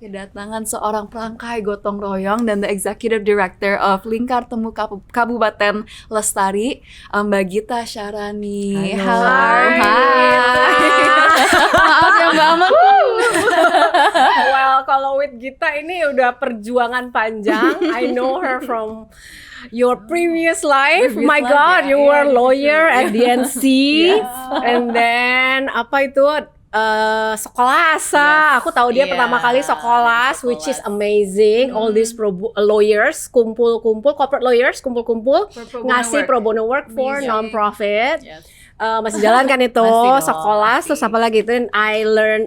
kedatangan seorang pelangkai gotong royong dan the Executive Director of Lingkar Temu Kabupaten Lestari, Mbak Gita Syarani. Halo. Hai. Maaf ya Mbak. Well, kalau with Gita ini udah perjuangan panjang. I know her from your previous life. Previous My life, God, ya. you were Iya, lawyer gitu. at DNC, and then apa itu? Sekolasa. Aku tahu dia Iya, pertama kali Sekolas, which is Sekolas. amazing. All these lawyers kumpul-kumpul, corporate lawyers kumpul-kumpul For pro bono ngasih work. pro bono work for Amazing. non-profit. Yes. Masih jalan kan itu, Masih dong, Sekolas, masih. terus apa lagi itu? I learn,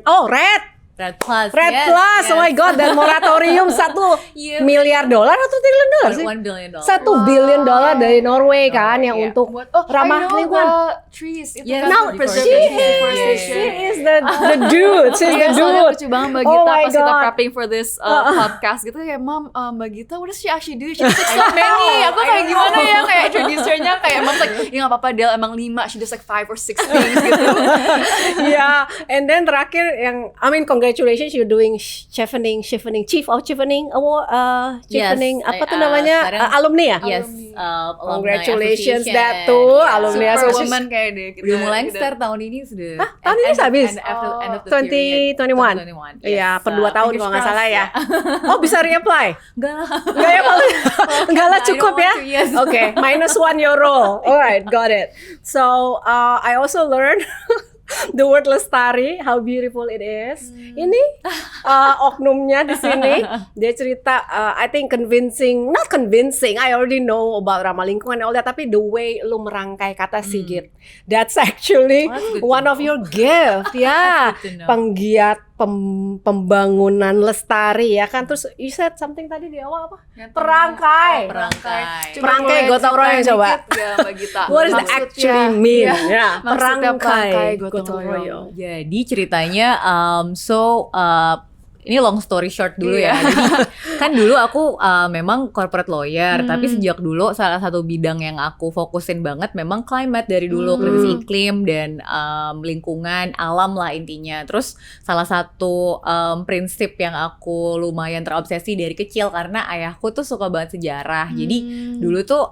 Red Plus. Red yes, Plus, yes. oh my God, dan moratorium $1 Iya, miliar dolar atau triliun dolar sih? $1 billion. $1 billion dari Norway kan, yang Iya. untuk ramah lingkungan. Trees itu Yes, kan Now preserve she the is, deforestation. she is the dude, she's Iya, the soalnya dude. lucu banget Mbak Oh Gita my pas kita God. prepping for this podcast gitu kayak, Mom, Mbak Gita, what does she actually do? She does like so many. Aku kayak gimana ya, kayak introducernya kayak Mom's like, ya gak apa-apa Del, emang 5, she does like 5 or 6 things gitu. Yeah, and then terakhir yang, I mean congratulations you're doing Chief of Chevening Award, Chevening Yes, apa tuh namanya, sekarang- alumni ya? Yes, alumni congratulations association. that too, Yes. alumni Superwoman kayak deh. Kita, Udah mulai kita- start tahun ini sudah. Hah? Tahun ini habis? End of the 2021. 2021. Iya, per 2 tahun fingers kalau nggak salah ya. crossed, Oh, bisa reapply? Enggak lah. Enggak ya, Pak? Enggak lah, I don't cukup want ya? to, yes. Oke, -1 your role. Alright, got it. So, I also learned the word lestari, how beautiful it is. Ini oknumnya di sini, dia cerita, I think not convincing, I already know about ramah lingkungan and all that, tapi the way lu merangkai kata Sigit, that's actually Oh, that's good to one of know. your gift, ya. That's good to know. Penggiat pembangunan lestari ya kan. Terus you said something tadi di awal apa? Perangkai. Perangkai. Coba Perangkai boleh gotong royong ceritain coba. dikit nggak, Mbak Gita? What does that Maksudnya- actually mean? Iya. Ya, Maksudnya perangkai gotong gotong royong. royong. Jadi ceritanya ini long story short dulu ya. Jadi kan dulu aku memang corporate lawyer, tapi sejak dulu salah satu bidang yang aku fokusin banget memang climate dari dulu, krisis iklim dan lingkungan, alam lah intinya. Terus salah satu prinsip yang aku lumayan terobsesi dari kecil karena ayahku tuh suka banget sejarah. Jadi dulu tuh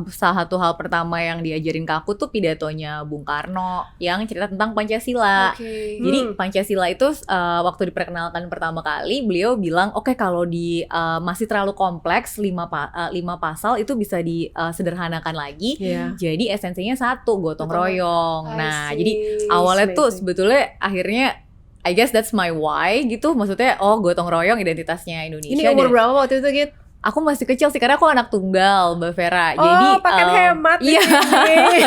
salah satu hal pertama yang diajarin ke aku tuh pidatonya Bung Karno yang cerita tentang Pancasila. Oke. Jadi Pancasila itu waktu diperkenalkan pertama kali beliau bilang oke, kalau di masih terlalu kompleks 5 pasal itu bisa disederhanakan lagi. Iya. Jadi esensinya satu, gotong royong. I Nah, see. jadi awalnya tuh Amazing. sebetulnya akhirnya I guess that's my why gitu. Maksudnya gotong royong identitasnya Indonesia. Ini umur dan berapa waktu itu, Git? aku masih kecil sih karena aku anak tunggal, Mbak Vera. Oh, Jadi paket hemat di iya. sini.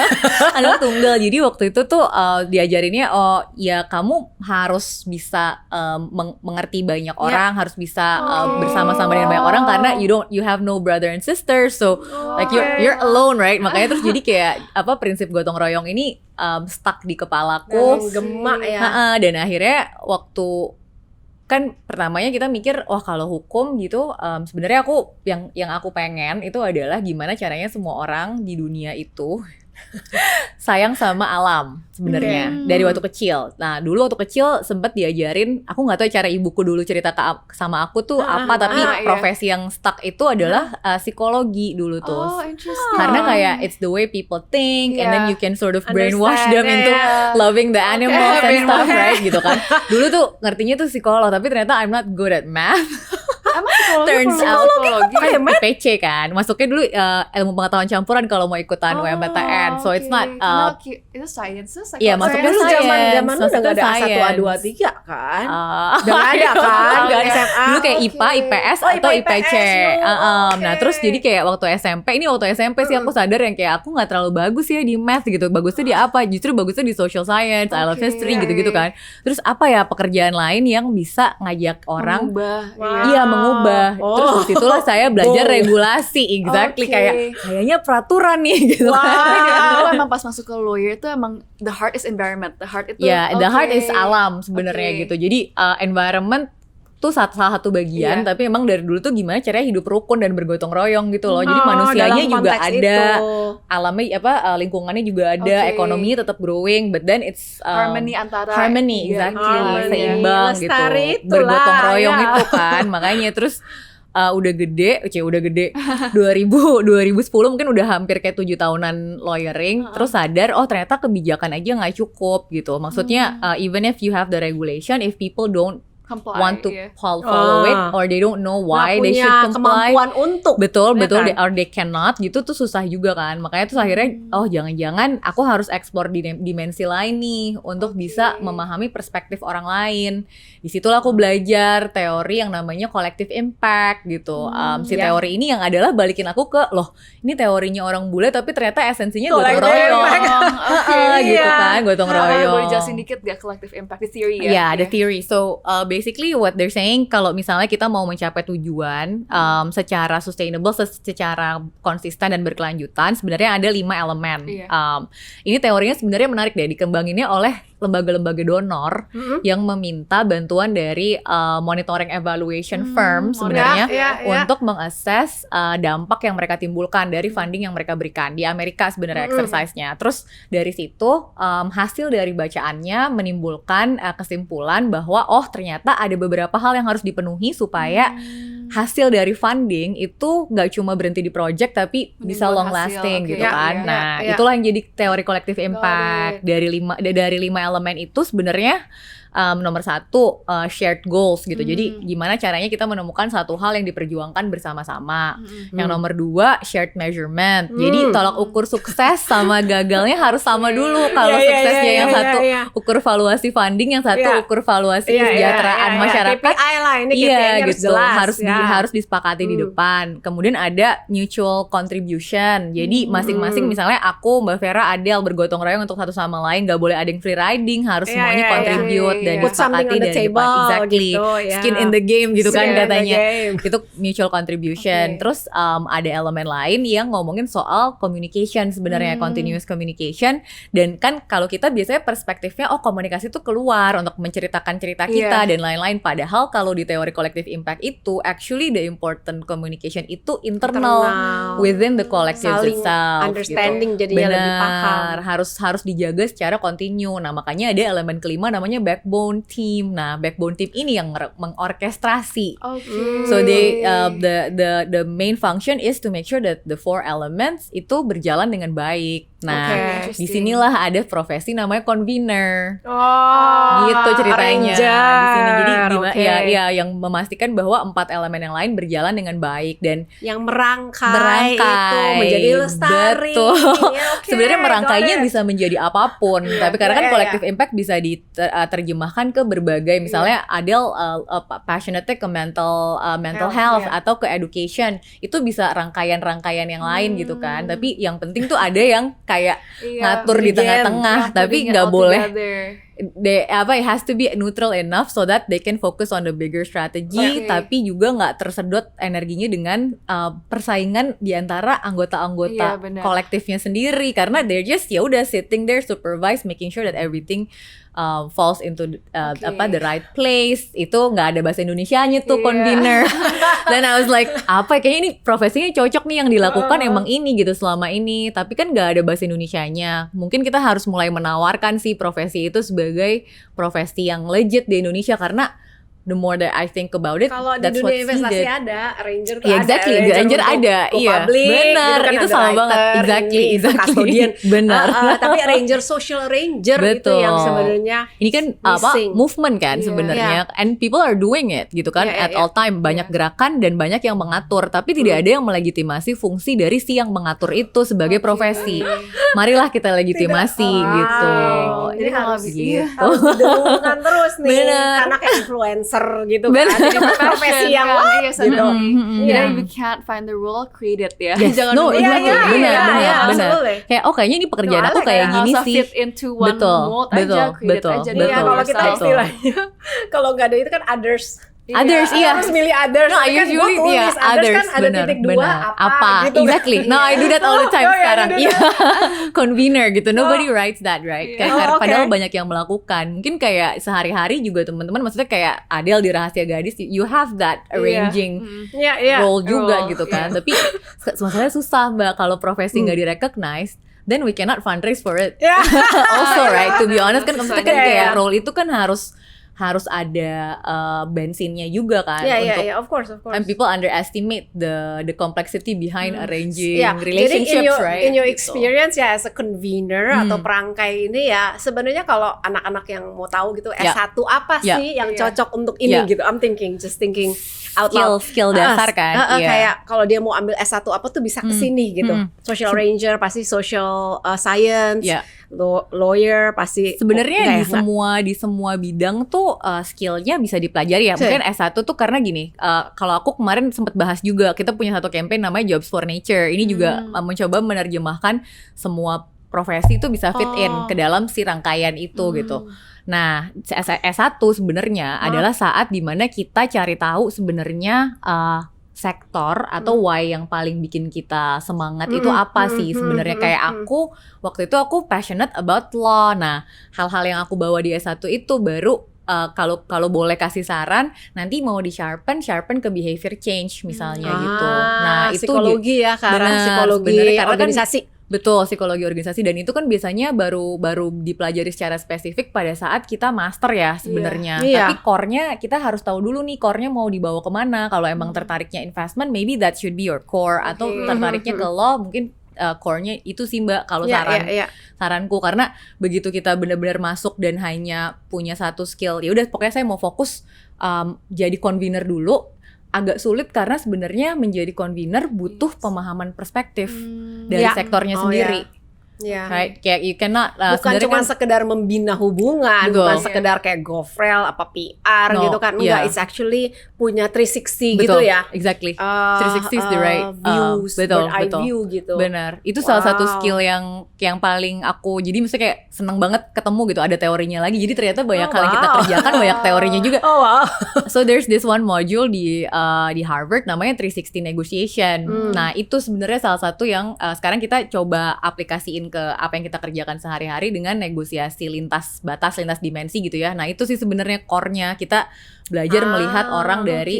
Anak tunggal. Jadi waktu itu tuh diajarinnya ya kamu harus bisa mengerti banyak orang, harus bisa bersama-sama dengan banyak orang karena you have no brother and sister, so like you're alone, right? Makanya terus jadi kayak prinsip gotong royong ini stuck di kepalaku. Menggema ya. Dan akhirnya waktu kan pertamanya kita mikir kalau hukum gitu sebenarnya aku yang aku pengen itu adalah gimana caranya semua orang di dunia itu sayang sama alam sebenarnya dari waktu kecil. Nah dulu waktu kecil sempet diajarin, aku nggak tahu cara ibuku dulu cerita sama aku tuh apa, tapi iya. profesi yang stuck itu adalah psikologi dulu tuh. Oh, interesting. Karena kayak it's the way people think and then Yeah. you can sort of brainwash Understand, them into yeah. loving the animals and stuff, brainwash. right? Gitu kan. Dulu tuh ngertinya tuh psikolog, tapi ternyata I'm not good at math. Emang psikologi Turns perlu out psikologi? kan IPC kan. Masuknya dulu ilmu pengetahuan campuran kalau mau ikutan UMPTN. So it's not Karena itu sciences. iya, masuknya Dulu science, zaman lu udah masuknya nggak ada A1, science. A2, A3 kan? Udah nggak ada kan? Nggak ada SMA. Dulu kayak Oke. IPA, IPS Oh, atau IPA, IPC. IPS, Nah oke. terus jadi kayak waktu SMP sih aku sadar yang kayak aku nggak terlalu bagus ya di math gitu. Bagusnya di apa? Justru bagusnya di social science, I love Oke. history gitu-gitu kan. Terus apa ya pekerjaan lain yang bisa ngajak orang mengubah. Wow. Iya mengubah. Oh. Terus disitulah saya belajar Wow. regulasi, exactly Oke. kayaknya peraturan nih gitu. Tapi dari Wow. dulu emang pas masuk ke lawyer itu emang the heart is environment. The heart itu Ya, the heart is oke. alam sebenarnya Oke. gitu. Jadi environment tuh salah satu bagian, tapi emang dari dulu tuh gimana caranya hidup rukun dan bergotong royong gitu loh. Jadi manusianya dalam juga konteks ada, itu. alamnya lingkungannya juga ada, ekonominya tetap growing, but then it's harmony antara exactly, harmony. seimbang gitu, Lestari itulah, bergotong royong ya. itu kan, makanya terus udah gede 2010 mungkin udah hampir kayak 7 tahunan lawyering, terus sadar ternyata kebijakan aja nggak cukup gitu. Maksudnya even if you have the regulation, if people don't comply, want to follow it or they don't know why they should comply, kemampuan untuk betul kan? or they cannot gitu tuh susah juga kan. Makanya tuh akhirnya jangan-jangan aku harus explore di dimensi lain nih untuk bisa memahami perspektif orang lain. Disitulah aku belajar teori yang namanya collective impact gitu. Teori ini yang adalah balikin aku ke ini teorinya orang bule tapi ternyata esensinya gotong royong. Gitu kan, gotong royong. Boleh jelasin dikit gak collective impact, the theory ya? Yeah, the theory. So basically what they're saying, kalau misalnya kita mau mencapai tujuan secara sustainable, secara konsisten dan berkelanjutan, sebenarnya ada 5 elemen. Ini teorinya sebenarnya menarik deh, dikembanginnya oleh lembaga-lembaga donor yang meminta bantuan dari monitoring evaluation firm sebenarnya untuk mengakses dampak yang mereka timbulkan dari funding yang mereka berikan di Amerika sebenarnya exercise-nya. Terus dari situ hasil dari bacaannya menimbulkan kesimpulan bahwa ternyata ada beberapa hal yang harus dipenuhi supaya hasil dari funding itu nggak cuma berhenti di project tapi bisa long lasting gitu kan. Itulah yang jadi teori collective impact. Dari 5 elemen itu sebenarnya nomor 1 shared goals gitu. Jadi gimana caranya kita menemukan satu hal yang diperjuangkan bersama-sama. Yang nomor 2 shared measurement. Jadi tolak ukur sukses sama gagalnya harus sama dulu. Kalau suksesnya yang satu ukur valuasi funding, yang satu ukur valuasi kesejahteraan masyarakat. KPI lah, ini KPI harus gitu. jelas. Harus disepakati di depan. Kemudian ada mutual contribution. Jadi masing-masing misalnya aku, Mbak Vera, Adele bergotong royong untuk satu sama lain. Gak boleh ada yang free riding, harus semuanya contribute. Dan put something on the table gitu, skin in the game gitu kan katanya. Itu mutual contribution. Terus ada elemen lain yang ngomongin soal communication sebenarnya, continuous communication. Dan kan kalau kita biasanya perspektifnya komunikasi itu keluar untuk menceritakan cerita kita dan lain-lain. Padahal kalau di teori collective impact itu actually the important communication itu internal within the collective itself. Understanding gitu. jadinya lebih paham. Harus dijaga secara kontinu. Nah makanya ada elemen kelima namanya backbone team. Nah, backbone team ini yang mengorkestrasi. So the main function is to make sure that the 4 elements itu berjalan dengan baik. Nah, disinilah ada profesi namanya convener. Gitu ceritanya. Di sini jadi yang memastikan bahwa 4 elemen yang lain berjalan dengan baik dan yang merangkai itu menjadi lestari. Betul. Sebenarnya merangkainya bisa menjadi apapun, tapi karena kan collective impact bisa diterjemahkan ke berbagai, misalnya Adele passionate ke mental health atau ke education, itu bisa rangkaian-rangkaian yang lain gitu kan. Tapi yang penting tuh ada yang kayak ngatur di tengah-tengah, tapi nggak boleh. It has to be neutral enough so that they can focus on the bigger strategy, tapi juga nggak tersedot energinya dengan persaingan di antara anggota-anggota kolektifnya sendiri, karena they're just udah sitting there supervise, making sure that everything falls into the right place. Itu nggak ada bahasa Indonesianya tuh convener. Dan I was like, kayaknya ini profesinya cocok nih yang dilakukan emang ini gitu selama ini, tapi kan nggak ada bahasa Indonesianya. Mungkin kita harus mulai menawarkan sih profesi itu sebagai profesi yang legit di Indonesia, karena the more that I think about it, kalau di dunia investasi ada arranger tuh exactly, arranger ada, benar, gitu kan, itu sama banget, exactly, custodian, benar. Tapi arranger, social ranger itu yang sebenarnya ini kan movement kan sebenarnya, and people are doing it gitu kan at all time, banyak gerakan dan banyak yang mengatur, tapi tidak ada yang melegitimasi fungsi dari si yang mengatur itu sebagai profesi. Marilah kita legitimasi gitu. Jadi harus didengungkan terus nih, karena kayak influencer gitu kan, jadi profesi yang gitu. You can't find the role, create it ya. Jangan benar. Kayak kayaknya ini pekerjaan aku kayak gini sih. Fit into one mold aja, create it aja. Kalau kita istilahnya, kalau nggak ada itu kan others Others, iya. Harus milih others. No, Tapi kan usually, gua tulis others kan ada bener, titik 2 bener. apa gitu. Exactly. No, I do that all the time Oh, yeah, sekarang. you do Iya. Convener gitu. Nobody writes that, right? Iya. Kayak Oh, okay. padahal banyak yang melakukan. Mungkin kayak sehari-hari juga teman-teman, maksudnya kayak Adele di Rahasia Gadis, you have that arranging Iya. role juga Role, gitu kan. Tapi masalahnya susah Mbak kalau profesi nggak di-recognize, then we cannot fundraise for it. Yeah. Also, right? To be honest kan, maksudnya kan Iya, kayak iya. role itu kan harus ada bensinnya juga kan untuk Of course. and people underestimate the complexity behind arranging Ya, relationships, jadi right? in your Gitu. experience ya as a convener atau perangkai ini ya sebenarnya kalau anak-anak yang mau tahu gitu Ya. S1 apa Ya. sih yang Ya. cocok untuk ini Ya. gitu. I'm just thinking out loud. skill dasar kan, iya. Kayak kalau dia mau ambil S1 apa tuh bisa ke sini gitu. Social ranger pasti social science, Ya. lawyer pasti Sebenarnya enggak, di semua bidang tuh skillnya bisa dipelajari ya. Mungkin S1 tuh karena gini, kalau aku kemarin sempat bahas juga, kita punya satu campaign namanya Jobs for Nature. Ini juga mencoba menerjemahkan semua profesi itu bisa fit in ke dalam si rangkaian itu gitu. Nah, S1 sebenarnya adalah saat dimana kita cari tahu sebenarnya sektor atau why yang paling bikin kita semangat itu apa sih sebenarnya. Kayak aku waktu itu aku passionate about law. Nah, hal-hal yang aku bawa di S1 itu baru kalau boleh kasih saran, nanti mau di sharpen ke behavior change misalnya gitu. Nah, itu psikologi ya karena benar, psikologi sebenarnya karena kan organisasi. betul, psikologi organisasi, dan itu kan biasanya baru dipelajari secara spesifik pada saat kita master ya sebenarnya. Iya. Tapi core-nya kita harus tahu dulu nih core-nya mau dibawa kemana. Kalau emang tertariknya investment, maybe that should be your core. Atau tertariknya ke law, mungkin core-nya itu sih Mbak kalau saranku, karena begitu kita benar-benar masuk dan hanya punya satu skill, ya udah pokoknya saya mau fokus jadi convener dulu. Agak sulit karena sebenarnya menjadi convener butuh pemahaman perspektif dari sektornya sendiri. Ya. Right? Kayak you cannot Bukan cuma sekedar membina hubungan, Betul. bukan sekedar kayak GoFrel apa PR No, gitu kan. Enggak, it's actually punya 360 gitu ya. Exactly. 360 is the right views, betul, bird eye betul. view gitu. Benar. Itu salah satu skill yang paling aku, jadi maksudnya kayak seneng banget ketemu gitu, ada teorinya lagi. Jadi ternyata banyak hal yang kita kerjakan banyak teorinya juga. Oh wow. So there's this one module di Harvard namanya 360 negotiation. Nah, itu sebenarnya salah satu yang sekarang kita coba aplikasiin ke apa yang kita kerjakan sehari-hari dengan negosiasi lintas batas, lintas dimensi gitu ya. Nah, itu sih sebenarnya core-nya, kita belajar melihat orang dari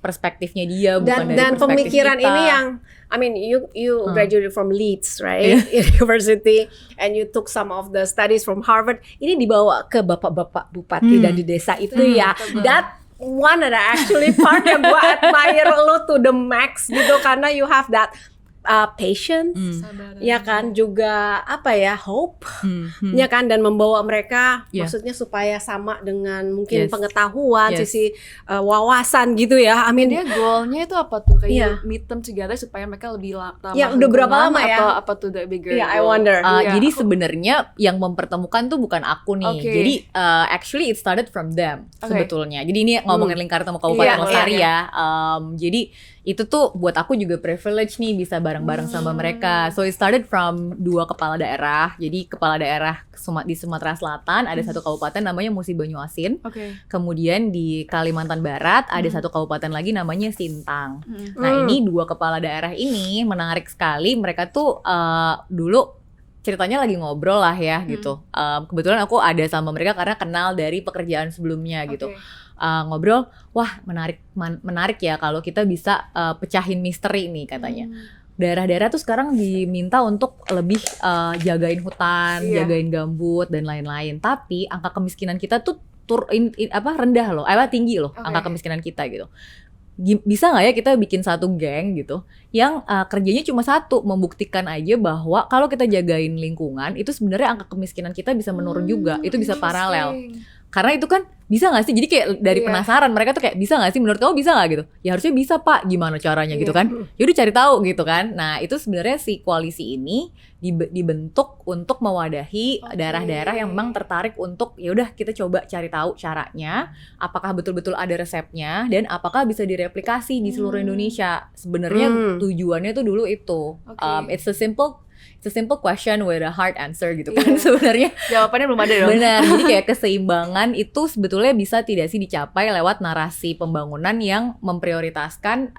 perspektifnya dia, bukan dari Dan perspektif pemikiran kita. ini yang I mean you graduated from Leeds, right? University, and you took some of the studies from Harvard. Ini dibawa ke bapak-bapak bupati dan di desa itu ya. That one that actually part yang gue admire lo to the max gitu, karena you have that patience, ya kan, juga apa ya, hope, ya kan, dan membawa mereka, maksudnya supaya sama dengan mungkin pengetahuan, sisi wawasan gitu ya. I mean, Dia goalnya itu apa tuh? Kayak Iya. you meet them together supaya mereka lebih lama. Ya, udah berapa lama ya? Atau apa tuh the bigger Yeah, I goal? wonder. Jadi sebenarnya yang mempertemukan tuh bukan aku nih. Okay. Jadi actually it started from them sebetulnya. Jadi ini ngomongin Lingkar Temu Iya, Kabupaten Lestari iya. ya. Jadi itu tuh buat aku juga privilege nih bisa bareng-bareng sama mereka. So it started from 2 kepala daerah. Jadi kepala daerah di Sumatera Selatan ada satu kabupaten namanya Musi Banyuasin. Oke. Kemudian di Kalimantan Barat ada satu kabupaten lagi namanya Sintang. Nah, ini 2 kepala daerah ini menarik sekali. Mereka tuh dulu ceritanya lagi ngobrol lah ya gitu. Kebetulan aku ada sama mereka karena kenal dari pekerjaan sebelumnya gitu. Ngobrol, wah menarik ya kalau kita bisa pecahin misteri nih katanya. Daerah-daerah tuh sekarang diminta untuk lebih jagain hutan, jagain gambut dan lain-lain. Tapi angka kemiskinan kita tuh rendah loh, tinggi loh angka kemiskinan kita gitu. Bisa nggak ya kita bikin satu geng gitu yang kerjanya cuma satu, membuktikan aja bahwa kalau kita jagain lingkungan itu sebenarnya angka kemiskinan kita bisa menurun juga, itu bisa paralel. Karena itu kan bisa gak sih? Jadi kayak dari penasaran mereka tuh kayak bisa gak sih? Menurut kamu bisa gak gitu? Ya harusnya bisa Pak, gimana caranya gitu kan? Yaudah cari tahu gitu kan? Nah itu sebenarnya si koalisi ini dibentuk untuk mewadahi daerah-daerah yang memang tertarik untuk yaudah kita coba cari tahu caranya, apakah betul-betul ada resepnya dan apakah bisa direplikasi di seluruh Indonesia. Sebenarnya tujuannya tuh dulu itu, it's a simple it's a simple question with a hard answer gitu kan sebenarnya. Jawabannya belum ada dong. Benar, jadi kayak keseimbangan itu sebetulnya bisa tidak sih dicapai lewat narasi pembangunan yang memprioritaskan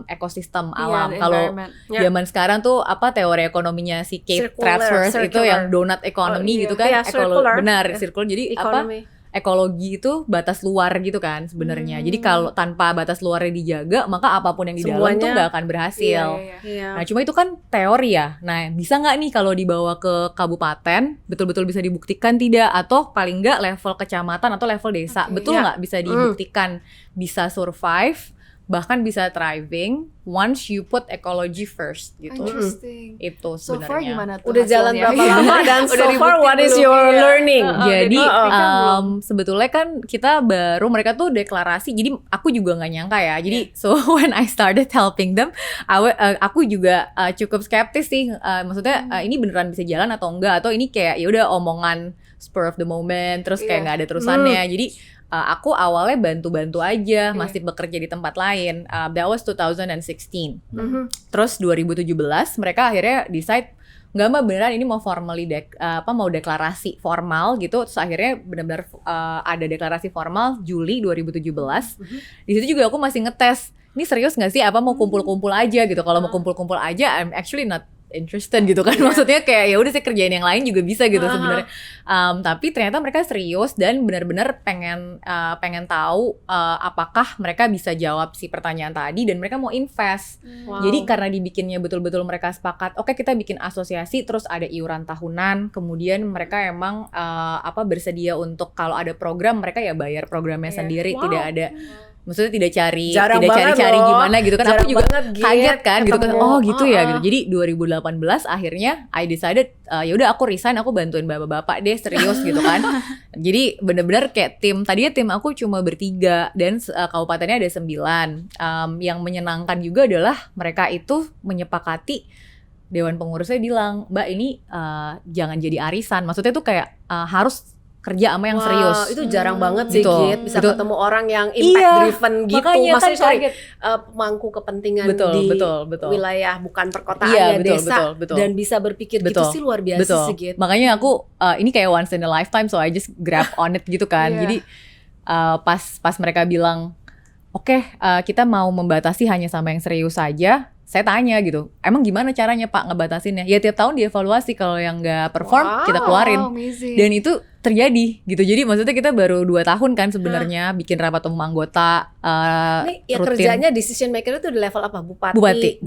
ekosistem alam. the Kalau environment. zaman sekarang tuh apa teori ekonominya si Kate Circular, Traverse itu circular. yang donut economy gitu kan, Iya, circular. benar, circular. Jadi Economy. ekologi itu batas luar gitu kan sebenarnya. Jadi kalau tanpa batas luarnya dijaga, maka apapun yang di dalam Semuanya. tuh nggak akan berhasil. Iya. Nah, cuma itu kan teori ya. Nah, bisa nggak nih kalau dibawa ke kabupaten, betul-betul bisa dibuktikan tidak? Atau paling nggak level kecamatan atau level desa, betul nggak bisa dibuktikan bisa survive, bahkan bisa thriving once you put ecology first gitu. Interesting. Itu So sebenarnya. far gimana tuh Udah jalan hasilnya? berapa lama dan Udah so far dibuktiin what is belum? your Iya. learning? Jadi dibuktikan belum? sebetulnya kan kita baru mereka tuh deklarasi. Jadi aku juga nggak nyangka ya. Jadi so when I started helping them, aku juga cukup skeptis sih. Maksudnya ini beneran bisa jalan atau enggak? Atau ini kayak ya udah omongan spur of the moment, terus kayak nggak ada terusannya. Jadi aku awalnya bantu-bantu aja, masih bekerja di tempat lain. That was 2016. Terus 2017 mereka akhirnya decide nggak mah beneran ini mau formally mau deklarasi formal gitu. Terus akhirnya benar-benar ada deklarasi formal Juli 2017. Di situ juga aku masih ngetes. Ini serius nggak sih? Apa mau kumpul-kumpul aja gitu? Kalau mau kumpul-kumpul aja, I'm actually not interested gitu kan. Maksudnya kayak ya udah sih kerjain yang lain juga bisa gitu sebenarnya. Tapi ternyata mereka serius dan benar-benar pengen tahu apakah mereka bisa jawab si pertanyaan tadi dan mereka mau invest. Wow. Jadi karena dibikinnya betul-betul mereka sepakat, oke kita bikin asosiasi terus ada iuran tahunan, kemudian mereka emang bersedia untuk kalau ada program mereka ya bayar programnya sendiri, tidak ada maksudnya tidak cari gimana gitu kan. Aku juga kaget kan gitu kan. Oh gitu ya gitu. Jadi 2018 akhirnya I decided ya udah aku resign, aku bantuin bapak-bapak deh serius gitu kan. Jadi benar-benar kayak tadinya tim aku cuma bertiga dan kabupatennya ada 9. Yang menyenangkan juga adalah mereka itu menyepakati, dewan pengurusnya bilang, "Mbak ini jangan jadi arisan." Maksudnya tuh kayak harus kerja sama yang serius. Itu jarang banget sih, Betul, Git. Bisa betul. ketemu orang yang impact driven gitu. Makanya kan Maksudnya kaget. pemangku kepentingan Betul, di betul. wilayah bukan perkotaan Iya, ya, betul, desa. betul. Dan bisa berpikir gitu Betul. sih luar biasa Betul. sih, Git. Makanya aku ini kayak once in a lifetime, so I just grab on it gitu kan. Iya. Jadi pas mereka bilang, oke, kita mau membatasi hanya sama yang serius saja. Saya tanya gitu, emang gimana caranya Pak ngebatasinnya? Ya tiap tahun dievaluasi, kalau yang nggak perform kita keluarin. Amazing. Dan itu terjadi gitu. Jadi maksudnya kita baru 2 tahun kan sebenarnya bikin rapat umum anggota Ini ya rutin. kerjanya decision maker itu di level apa? Bupati.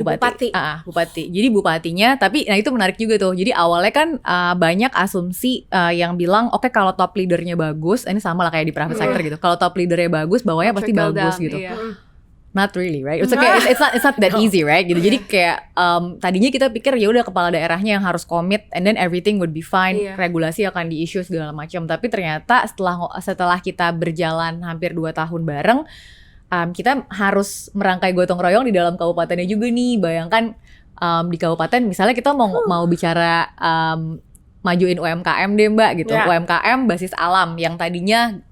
Bupati. Jadi bupatinya, tapi nah itu menarik juga tuh. Jadi awalnya kan banyak asumsi yang bilang oke, kalau top leadernya bagus, ini sama lah kayak di private sector gitu. Kalau top leadernya bagus, bawahnya pasti Trickle bagus down, gitu. iya. Not really, right? It's okay. It's not that easy, right? Gitu. Jadi kayak tadinya kita pikir ya udah kepala daerahnya yang harus commit, and then everything would be fine. Iya. Regulasi akan di-issue segala macam. Tapi ternyata setelah kita berjalan hampir 2 tahun bareng, kita harus merangkai gotong royong di dalam kabupatennya juga nih. Bayangkan di kabupaten misalnya kita mau bicara majuin UMKM deh Mbak gitu. Yeah. UMKM basis alam yang tadinya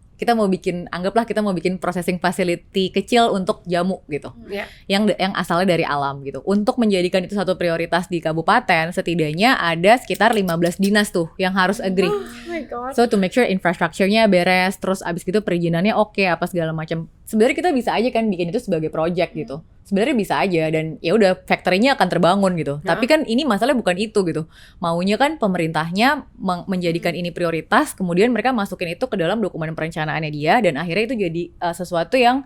anggaplah kita mau bikin processing facility kecil untuk jamu gitu. Ya. Yang asalnya dari alam gitu. Untuk menjadikan itu satu prioritas di kabupaten, setidaknya ada sekitar 15 dinas tuh yang harus agree. Oh my God. So to make sure infrastrukturnya beres, terus abis gitu perizinannya oke, apa segala macam. Sebenarnya kita bisa aja kan bikin itu sebagai project gitu. Sebenarnya bisa aja dan ya udah factory-nya akan terbangun gitu. Tapi kan ini masalahnya bukan itu gitu. Maunya kan pemerintahnya menjadikan ini prioritas, kemudian mereka masukin itu ke dalam dokumen perencanaannya dia, dan akhirnya itu jadi sesuatu yang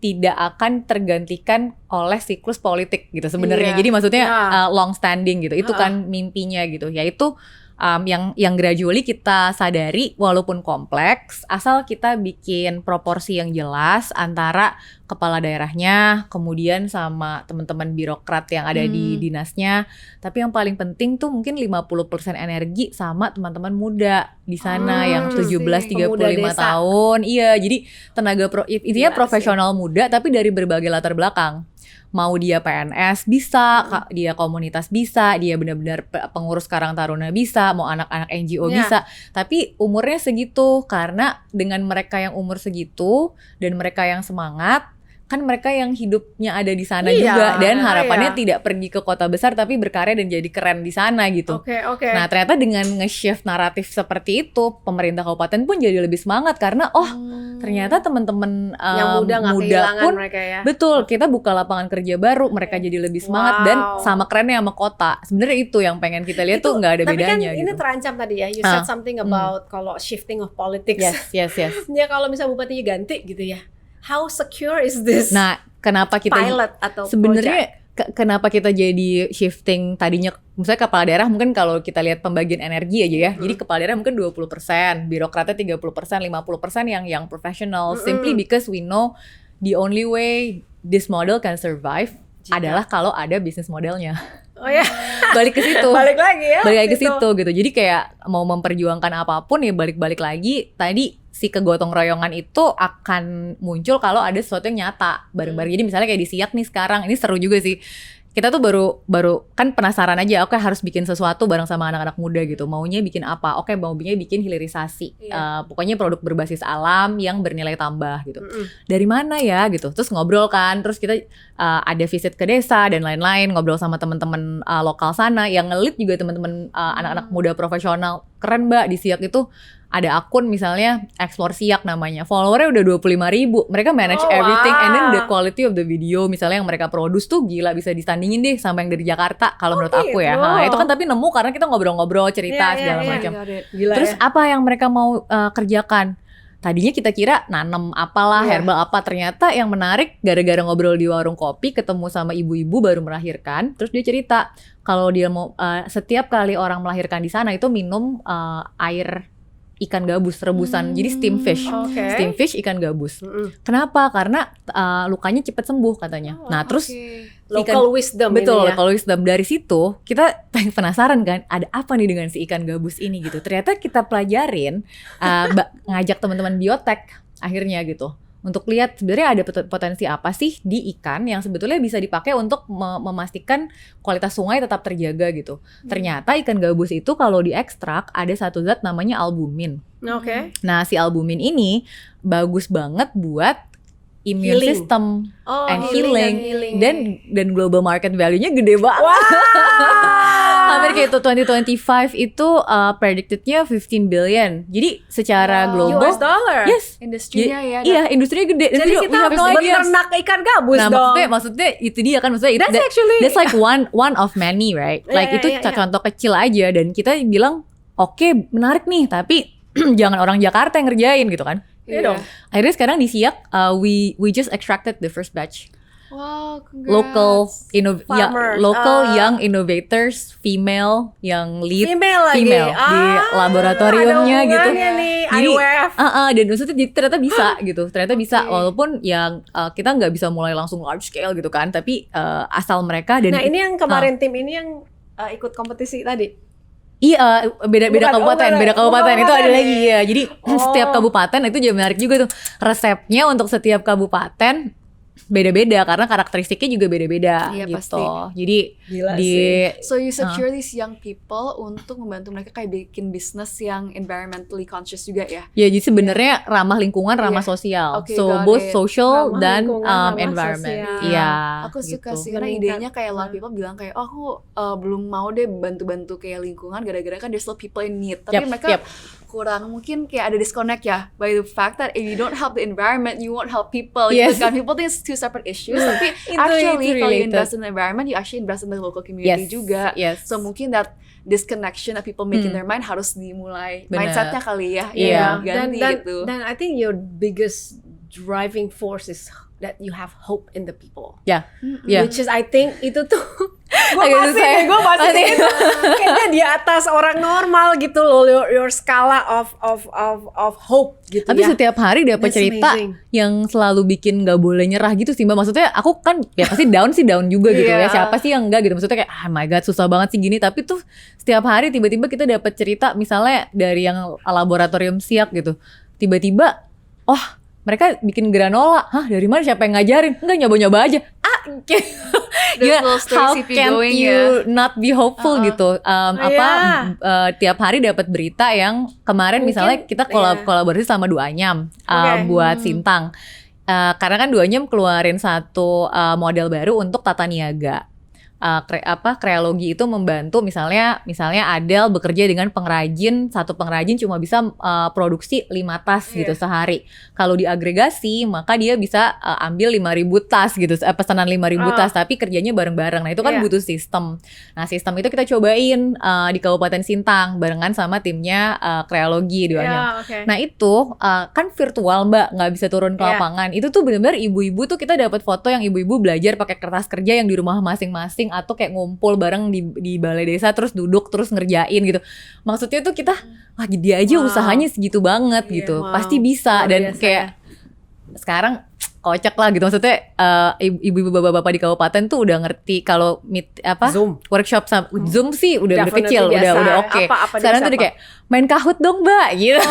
tidak akan tergantikan oleh siklus politik gitu sebenarnya. Iya. Jadi maksudnya Ya. long standing gitu. Itu kan mimpinya gitu. Yaitu yang gradually kita sadari walaupun kompleks, asal kita bikin proporsi yang jelas antara kepala daerahnya, kemudian sama teman-teman birokrat yang ada di dinasnya. Tapi yang paling penting tuh mungkin 50% energi sama teman-teman muda di sana yang 17-35 pemuda desa. tahun. Iya, jadi intinya Gila profesional muda tapi dari berbagai latar belakang. Mau dia PNS bisa, dia komunitas bisa, dia benar-benar pengurus Karang Taruna bisa, mau anak-anak NGO bisa. Tapi umurnya segitu, karena dengan mereka yang umur segitu dan mereka yang semangat, kan mereka yang hidupnya ada di sana Iya, juga dan harapannya iya. tidak pergi ke kota besar tapi berkarya dan jadi keren di sana gitu. Oke. Nah ternyata dengan nge-shift naratif seperti itu, pemerintah kabupaten pun jadi lebih semangat karena ternyata teman-teman Yang muda nggak kehilangan pun mereka ya. betul, kita buka lapangan kerja baru, mereka jadi lebih semangat dan sama kerennya sama kota. Sebenarnya itu yang pengen kita lihat tuh nggak ada Tapi bedanya kan ini gitu. terancam tadi ya. You said something about kalau shifting of politics. Yes. Ya kalau misalnya bupatinya ganti gitu ya. How secure is this Nah, kenapa kita pilot atau sebenarnya kenapa kita jadi shifting tadinya misalnya kepala daerah mungkin kalau kita lihat pembagian energi aja ya. Jadi kepala daerah mungkin 20%, birokratnya 30%, 50% yang professional simply because we know the only way this model can survive adalah kalau ada bisnis modelnya. Oh ya, Balik ke situ. balik lagi ya. Balik lagi ke situ gitu. Jadi kayak mau memperjuangkan apapun ya balik-balik lagi tadi si kegotong royongan itu akan muncul kalau ada sesuatu yang nyata bareng-bareng. Jadi misalnya kayak di Siak nih sekarang, ini seru juga sih. Kita tuh baru kan penasaran aja, oke harus bikin sesuatu bareng sama anak-anak muda gitu. Maunya bikin apa? Oke, maunya bikin hilirisasi. Pokoknya produk berbasis alam yang bernilai tambah gitu. Dari mana ya gitu. Terus ngobrol kan, terus kita ada visit ke desa dan lain-lain, ngobrol sama teman-teman lokal sana yang ngelit juga teman-teman anak-anak muda profesional. Keren Mbak, di Siak itu ada akun misalnya Explore Siak namanya, followernya udah 25.000. Mereka manage everything and then the quality of the video misalnya yang mereka produce tuh gila, bisa disandingin deh sama yang dari Jakarta kalau menurut aku ya. Nah, itu kan tapi nemu karena kita ngobrol-ngobrol cerita segala macam. Gila. Terus apa yang mereka mau kerjakan? Tadinya kita kira nanem apalah, herbal apa. Ternyata yang menarik gara-gara ngobrol di warung kopi, ketemu sama ibu-ibu baru melahirkan. Terus dia cerita kalau dia mau setiap kali orang melahirkan di sana itu minum air ikan gabus rebusan, jadi steam fish, steam fish ikan gabus. Kenapa? Karena lukanya cepat sembuh katanya. Terus local wisdom betul, ini ya. local wisdom dari situ kita penasaran kan, ada apa nih dengan si ikan gabus ini gitu. Ternyata kita pelajarin, ngajak teman-teman biotek akhirnya gitu. Untuk lihat sebenarnya ada potensi apa sih di ikan yang sebetulnya bisa dipakai untuk memastikan kualitas sungai tetap terjaga gitu. Ternyata ikan gabus itu kalau diekstrak ada satu zat namanya albumin. Oke. Nah si albumin ini bagus banget buat immune system and healing. Dan global market value-nya gede banget. Hampir kayak itu 2025 itu predicted-nya 15 billion. Jadi secara global US dollar. Yes. Industrinya ya. Iya, industrinya gede. Jadi kita harus beternak ikan gabus nah, dong. maksudnya itu dia kan, maksudnya that's like one of many, right? Like itu contoh kecil aja dan kita bilang oke, menarik nih, tapi jangan orang Jakarta yang ngerjain gitu kan. Iya dong. Akhirnya sekarang di Siak we just extracted the first batch. Wow, Local Farmers, young innovators, female yang lead Female lagi. di laboratoriumnya ada gitu. Nih, Jadi IWF. dan maksudnya ternyata bisa gitu. Ternyata bisa walaupun yang kita nggak bisa mulai langsung large scale gitu kan, tapi asal mereka dan Nah, ini yang kemarin tim ini yang ikut kompetisi tadi. Iya, beda kabupaten itu ada lagi ya. Jadi setiap kabupaten itu juga menarik juga tuh. Resepnya untuk setiap kabupaten beda-beda karena karakteristiknya juga beda-beda Iya, gitu. pasti. Jadi Gila So you secure these young people untuk membantu mereka kayak bikin bisnis yang environmentally conscious juga ya. Ya, jadi sebenarnya ramah lingkungan, ramah sosial. Okay, So got both it. social Ramah dan lingkungan, ramah environment. sosial. Iya. Aku suka gitu. sih karena idenya kayak a lot of people bilang kayak aku belum mau deh bantu-bantu kayak lingkungan gara-gara kan there's still people in need. Tapi mereka kurang, mungkin kayak ada disconnect ya by the fact that if you don't help the environment you won't help people. Yes. Gitu kan, people think it's two separate issues. Tapi actually kalau you invest in the environment you actually invest in the local community juga. Yes. So mungkin that disconnection that people make in their mind harus dimulai mindsetnya kali ya. Iya. Ganti gitu. Dan I think your biggest driving force is that you have hope in the people. Ya. Which is I think itu tuh gue Agak pasti itu kayaknya di atas orang normal gitu loh, your skala of hope gitu. Tapi ya. setiap hari dapat That's cerita amazing. yang selalu bikin gak boleh nyerah gitu sih Mbak. Maksudnya aku kan ya pasti down juga gitu ya. Siapa sih yang enggak gitu. Maksudnya kayak oh my god susah banget sih gini. Tapi tuh setiap hari tiba-tiba kita dapat cerita misalnya dari yang laboratorium Siak gitu. Tiba-tiba mereka bikin granola. Hah, dari mana, siapa yang ngajarin? Enggak, nyoba-nyoba aja. Those little stories how keep you can going, you not be hopeful gitu? Tiap hari dapat berita yang kemarin Mungkin, misalnya kita kolaborasi sama Duanyam buat Sintang. karena kan 2 Nyem keluarin satu model baru untuk tata niaga. Kreologi itu membantu misalnya Adele bekerja dengan satu pengrajin cuma bisa produksi 5 tas gitu sehari. Kalau diagregasi maka dia bisa ambil 5.000 tas gitu, pesanan 5.000 tas, tapi kerjanya bareng-bareng. Nah itu kan butuh sistem. Nah sistem itu kita cobain di Kabupaten Sintang barengan sama timnya kreologi 2 Nyem. Nah itu kan virtual Mbak, nggak bisa turun ke lapangan. Itu tuh benar-benar ibu-ibu tuh kita dapat foto yang ibu-ibu belajar pakai kertas kerja yang di rumah masing-masing, atau kayak ngumpul bareng di balai desa terus duduk terus ngerjain gitu. Maksudnya tuh kita dia aja usahanya segitu banget gitu. Pasti bisa. Dan kayak sekarang kocak lah gitu, maksudnya ibu-ibu bapak-bapak di kabupaten tuh udah ngerti kalau Zoom workshop Zoom sih udah kecil, udah oke. Sekarang tuh kayak main Kahoot dong Mbak gitu.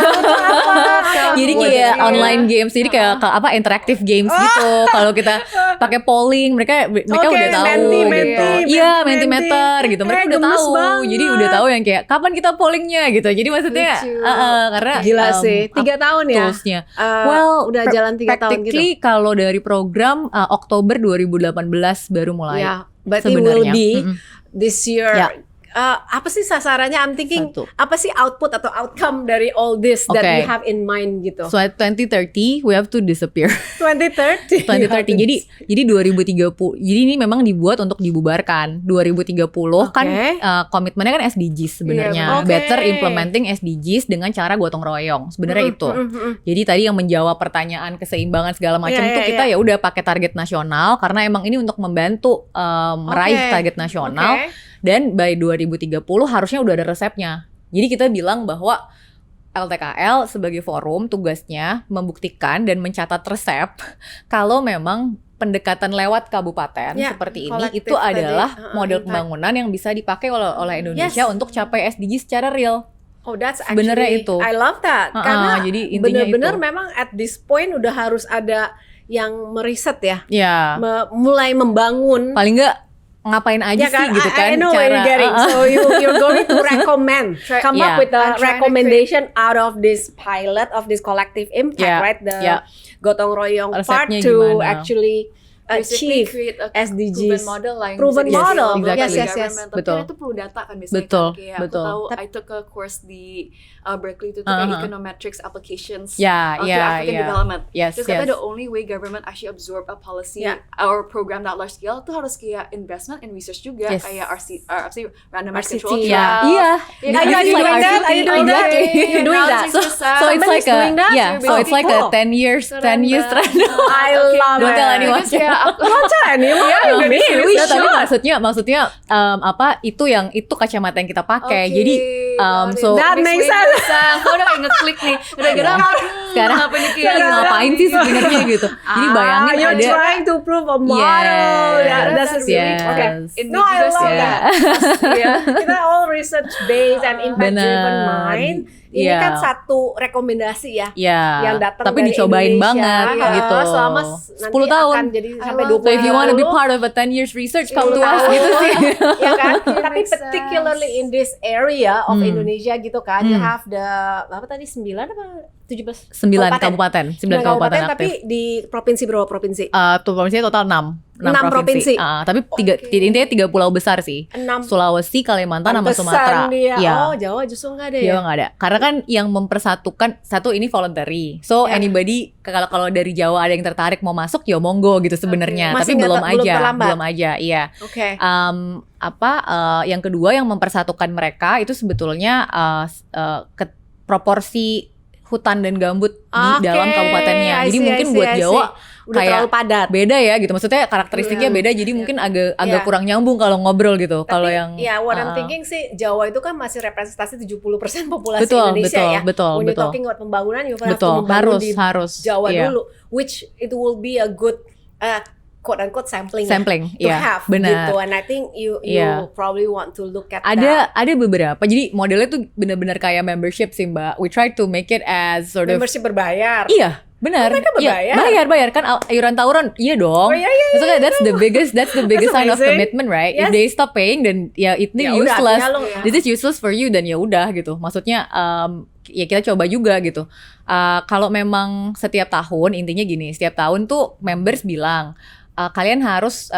Jadi kayak online games, jadi kayak interaktif games gitu. Kalau kita pakai polling, mereka udah tahu gitu. Iya, Mentimeter gitu. Mereka udah tahu. Jadi udah tahu yang kayak kapan kita pollingnya gitu. Jadi maksudnya karena gila sih, 3 tahun ya. Toolsnya. Udah jalan 3 tahun gitu. Kalau dari program Oktober 2018 baru mulai. But it will be this year. Apa sih sasarannya? I'm thinking apa sih output atau outcome dari all this that we have in mind gitu. So at 2030 we have to disappear. 2030. Jadi 2030. Jadi ini memang dibuat untuk dibubarkan. 2030 kan komitmennya kan SDGs sebenarnya. Better implementing SDGs dengan cara gotong royong. Sebenarnya itu. Jadi tadi yang menjawab pertanyaan keseimbangan segala macam tuh kita ya udah pakai target nasional karena emang ini untuk membantu meraih target nasional. Dan by 2030 harusnya udah ada resepnya. Jadi kita bilang bahwa LTKL sebagai forum tugasnya membuktikan dan mencatat resep kalau memang pendekatan lewat kabupaten seperti ini itu adalah model pembangunan yang bisa dipakai oleh Indonesia untuk capai SDG secara real. Oh, that's actually itu. I love that. Karena jadi benar-benar memang at this point udah harus ada yang meriset ya. Mulai membangun. Paling enggak ngapain aja sih gitu kan I know cara so you're going to recommend come up with a recommendation out of this pilot of this collective impact, right? The gotong royong part to actually achieve SDGs. Proven model. Yes. Betul. Tapi itu perlu data kan biasanya. Kayak aku tahu I took a course di Berkeley itu kayak econometrics applications to African development. Terus kata the only way government actually absorb a policy or program that large scale itu harus kayak investment in research juga kayak randomized control trials. Are you doing that? You're doing that. So it's like a 10 years trend. I love it. Don't tell anyone. Don't tell anyone. Tapi maksudnya itu kacamata yang kita pakai. Jadi so that makes sense. Aku udah kayak ngeklik nih. Udah sekarang ngapain sih sebenarnya gitu. Jadi bayangin you're trying to prove a model. That's No, I love that. Kita all research based and impact driven mind. Ini kan satu rekomendasi yang datang tapi dari dicobain Indonesia, banget gitu. Selama 10 tahun. Akan jadi sampai 20 So if you want to be part of a 10 years research, come to us gitu sih. Ya kan? Tapi particularly in this area of Indonesia gitu kan, you have the apa tadi 9 apa 17 9 kabupaten aktif. Tapi di provinsi berapa provinsi? Provinsinya total 6 provinsi. Tapi intinya 3 pulau besar sih. 6. Sulawesi, Kalimantan, sama Sumatera. Oh, Jawa justru nggak ada ya? Jawa nggak ada. Karena kan yang mempersatukan satu ini voluntary. So anybody kalau dari Jawa ada yang tertarik mau masuk ya monggo gitu sebenarnya. Tapi belum aja. Iya. Oke. Yang kedua yang mempersatukan mereka itu sebetulnya proporsi hutan dan gambut di dalam kabupatennya. Jadi mungkin buat Jawa udah kayak terlalu padat. Beda ya gitu. Maksudnya karakteristiknya beda jadi mungkin agak kurang nyambung kalau ngobrol gitu. Kalau yang what I'm thinking sih Jawa itu kan masih representasi 70% populasi Indonesia ya. Betul. When you're talking about pembangunan you have to membangun di Jawa dulu, which it will be a good quote unquote sampling to have benar. gitu. And I think you probably want to look at that. Ada beberapa. Jadi modelnya tuh benar-benar kayak membership sih Mbak. We try to make it as sort of membership berbayar. Iya. Benar. mereka berbayar? Bayar kan iuran tahunan. Iya dong. Oh, iya. Maksudnya that's the biggest sign of amazing. commitment, right? Yes. If they stop paying, then ya itu Ya udah, useless. artinya This is useless for you, dan ya udah gitu. Maksudnya ya kita coba juga gitu. Kalau memang setiap tahun, intinya gini, setiap tahun tuh members bilang, kalian harus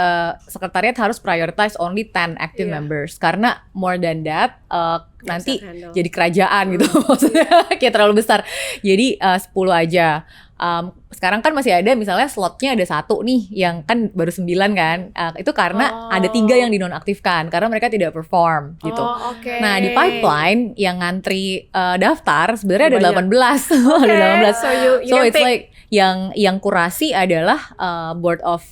sekretariat harus prioritize only 10 active members, karena more than that nanti jadi kerajaan gitu. Maksudnya kayak terlalu besar. Jadi 10 aja. Sekarang kan masih ada misalnya slotnya ada 1 nih yang kan baru 9 kan, itu karena ada 3 yang dinonaktifkan karena mereka tidak perform gitu. Nah di pipeline yang ngantri daftar sebenarnya ada 18. Ada 18. So it's like yang kurasi adalah Board of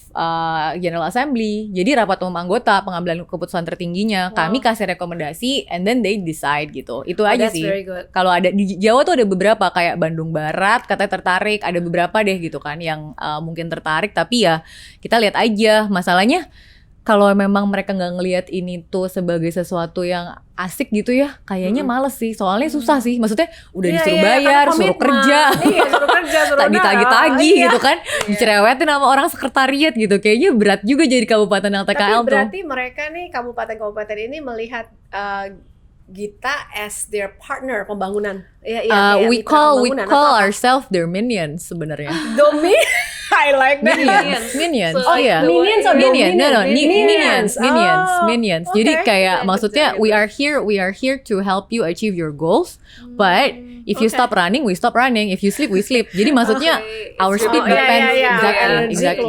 General Assembly. Jadi rapat umum anggota, pengambilan keputusan tertingginya. Kami kasih rekomendasi and then they decide gitu. Itu aja sih. Kalau ada di Jawa tuh ada beberapa kayak Bandung Barat katanya tertarik, ada beberapa deh gitu kan yang mungkin tertarik, tapi ya kita lihat aja. Masalahnya kalau memang mereka nggak ngelihat ini tuh sebagai sesuatu yang asik gitu ya, kayaknya males sih. Soalnya susah sih. Maksudnya udah disuruh bayar, suruh kerja, suruh ditagi-tagi gitu kan, dicerewetin sama orang sekretariat gitu. Kayaknya berat juga jadi kabupaten LTKL tuh. Tapi berarti mereka nih kabupaten-kabupaten ini melihat Gita as their partner pembangunan. We call ourselves their minions sebenarnya. I like that. Minions. So, Minions. Minions. Jadi kayak maksudnya we are here to help you achieve your goals. But if you stop running, we stop running. If you sleep, we sleep. Jadi maksudnya our speed depends exactly.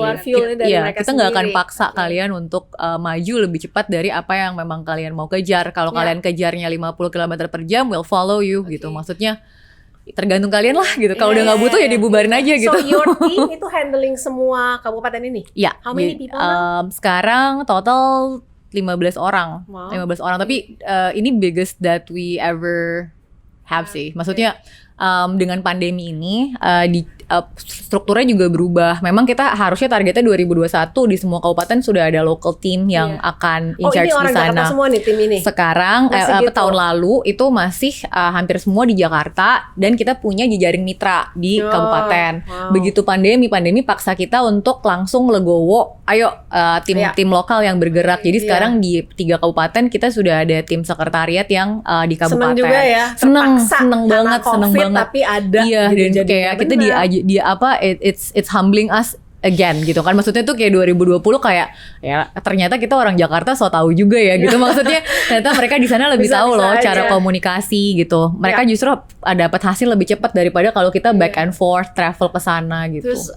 Iya, kita nggak akan paksa kalian untuk maju lebih cepat dari apa yang memang kalian mau kejar. Kalau kalian kejarnya 50 km per jam, we'll follow you gitu. Maksudnya tergantung kalian lah gitu. Kalau udah nggak butuh ya dibubarin aja gitu. So your team itu handling semua kabupaten ini? Iya. How many people now? Sekarang total 15 orang. Wow. 15 orang. Tapi ini biggest that we ever have sih. Maksudnya dengan pandemi ini strukturnya juga berubah. Memang kita harusnya targetnya 2021 di semua kabupaten sudah ada local team yang akan in charge di sana. Jakarta semua nih tim ini. Sekarang tahun lalu itu masih hampir semua di Jakarta dan kita punya jejaring mitra di kabupaten. Begitu pandemi paksa kita untuk langsung legowo. Ayo tim lokal yang bergerak. Jadi sekarang di 3 kabupaten kita sudah ada tim sekretariat yang di kabupaten. Seneng juga ya. Seneng banget. Tapi ada. Iya, dan kayak kita it's humbling us again gitu kan. Maksudnya tuh kayak 2020 kayak ya ternyata kita orang Jakarta so tahu juga ya gitu. Maksudnya ternyata mereka di sana lebih tahu loh cara komunikasi gitu. Mereka justru dapat hasil lebih cepat daripada kalau kita back and forth travel ke sana gitu. Terus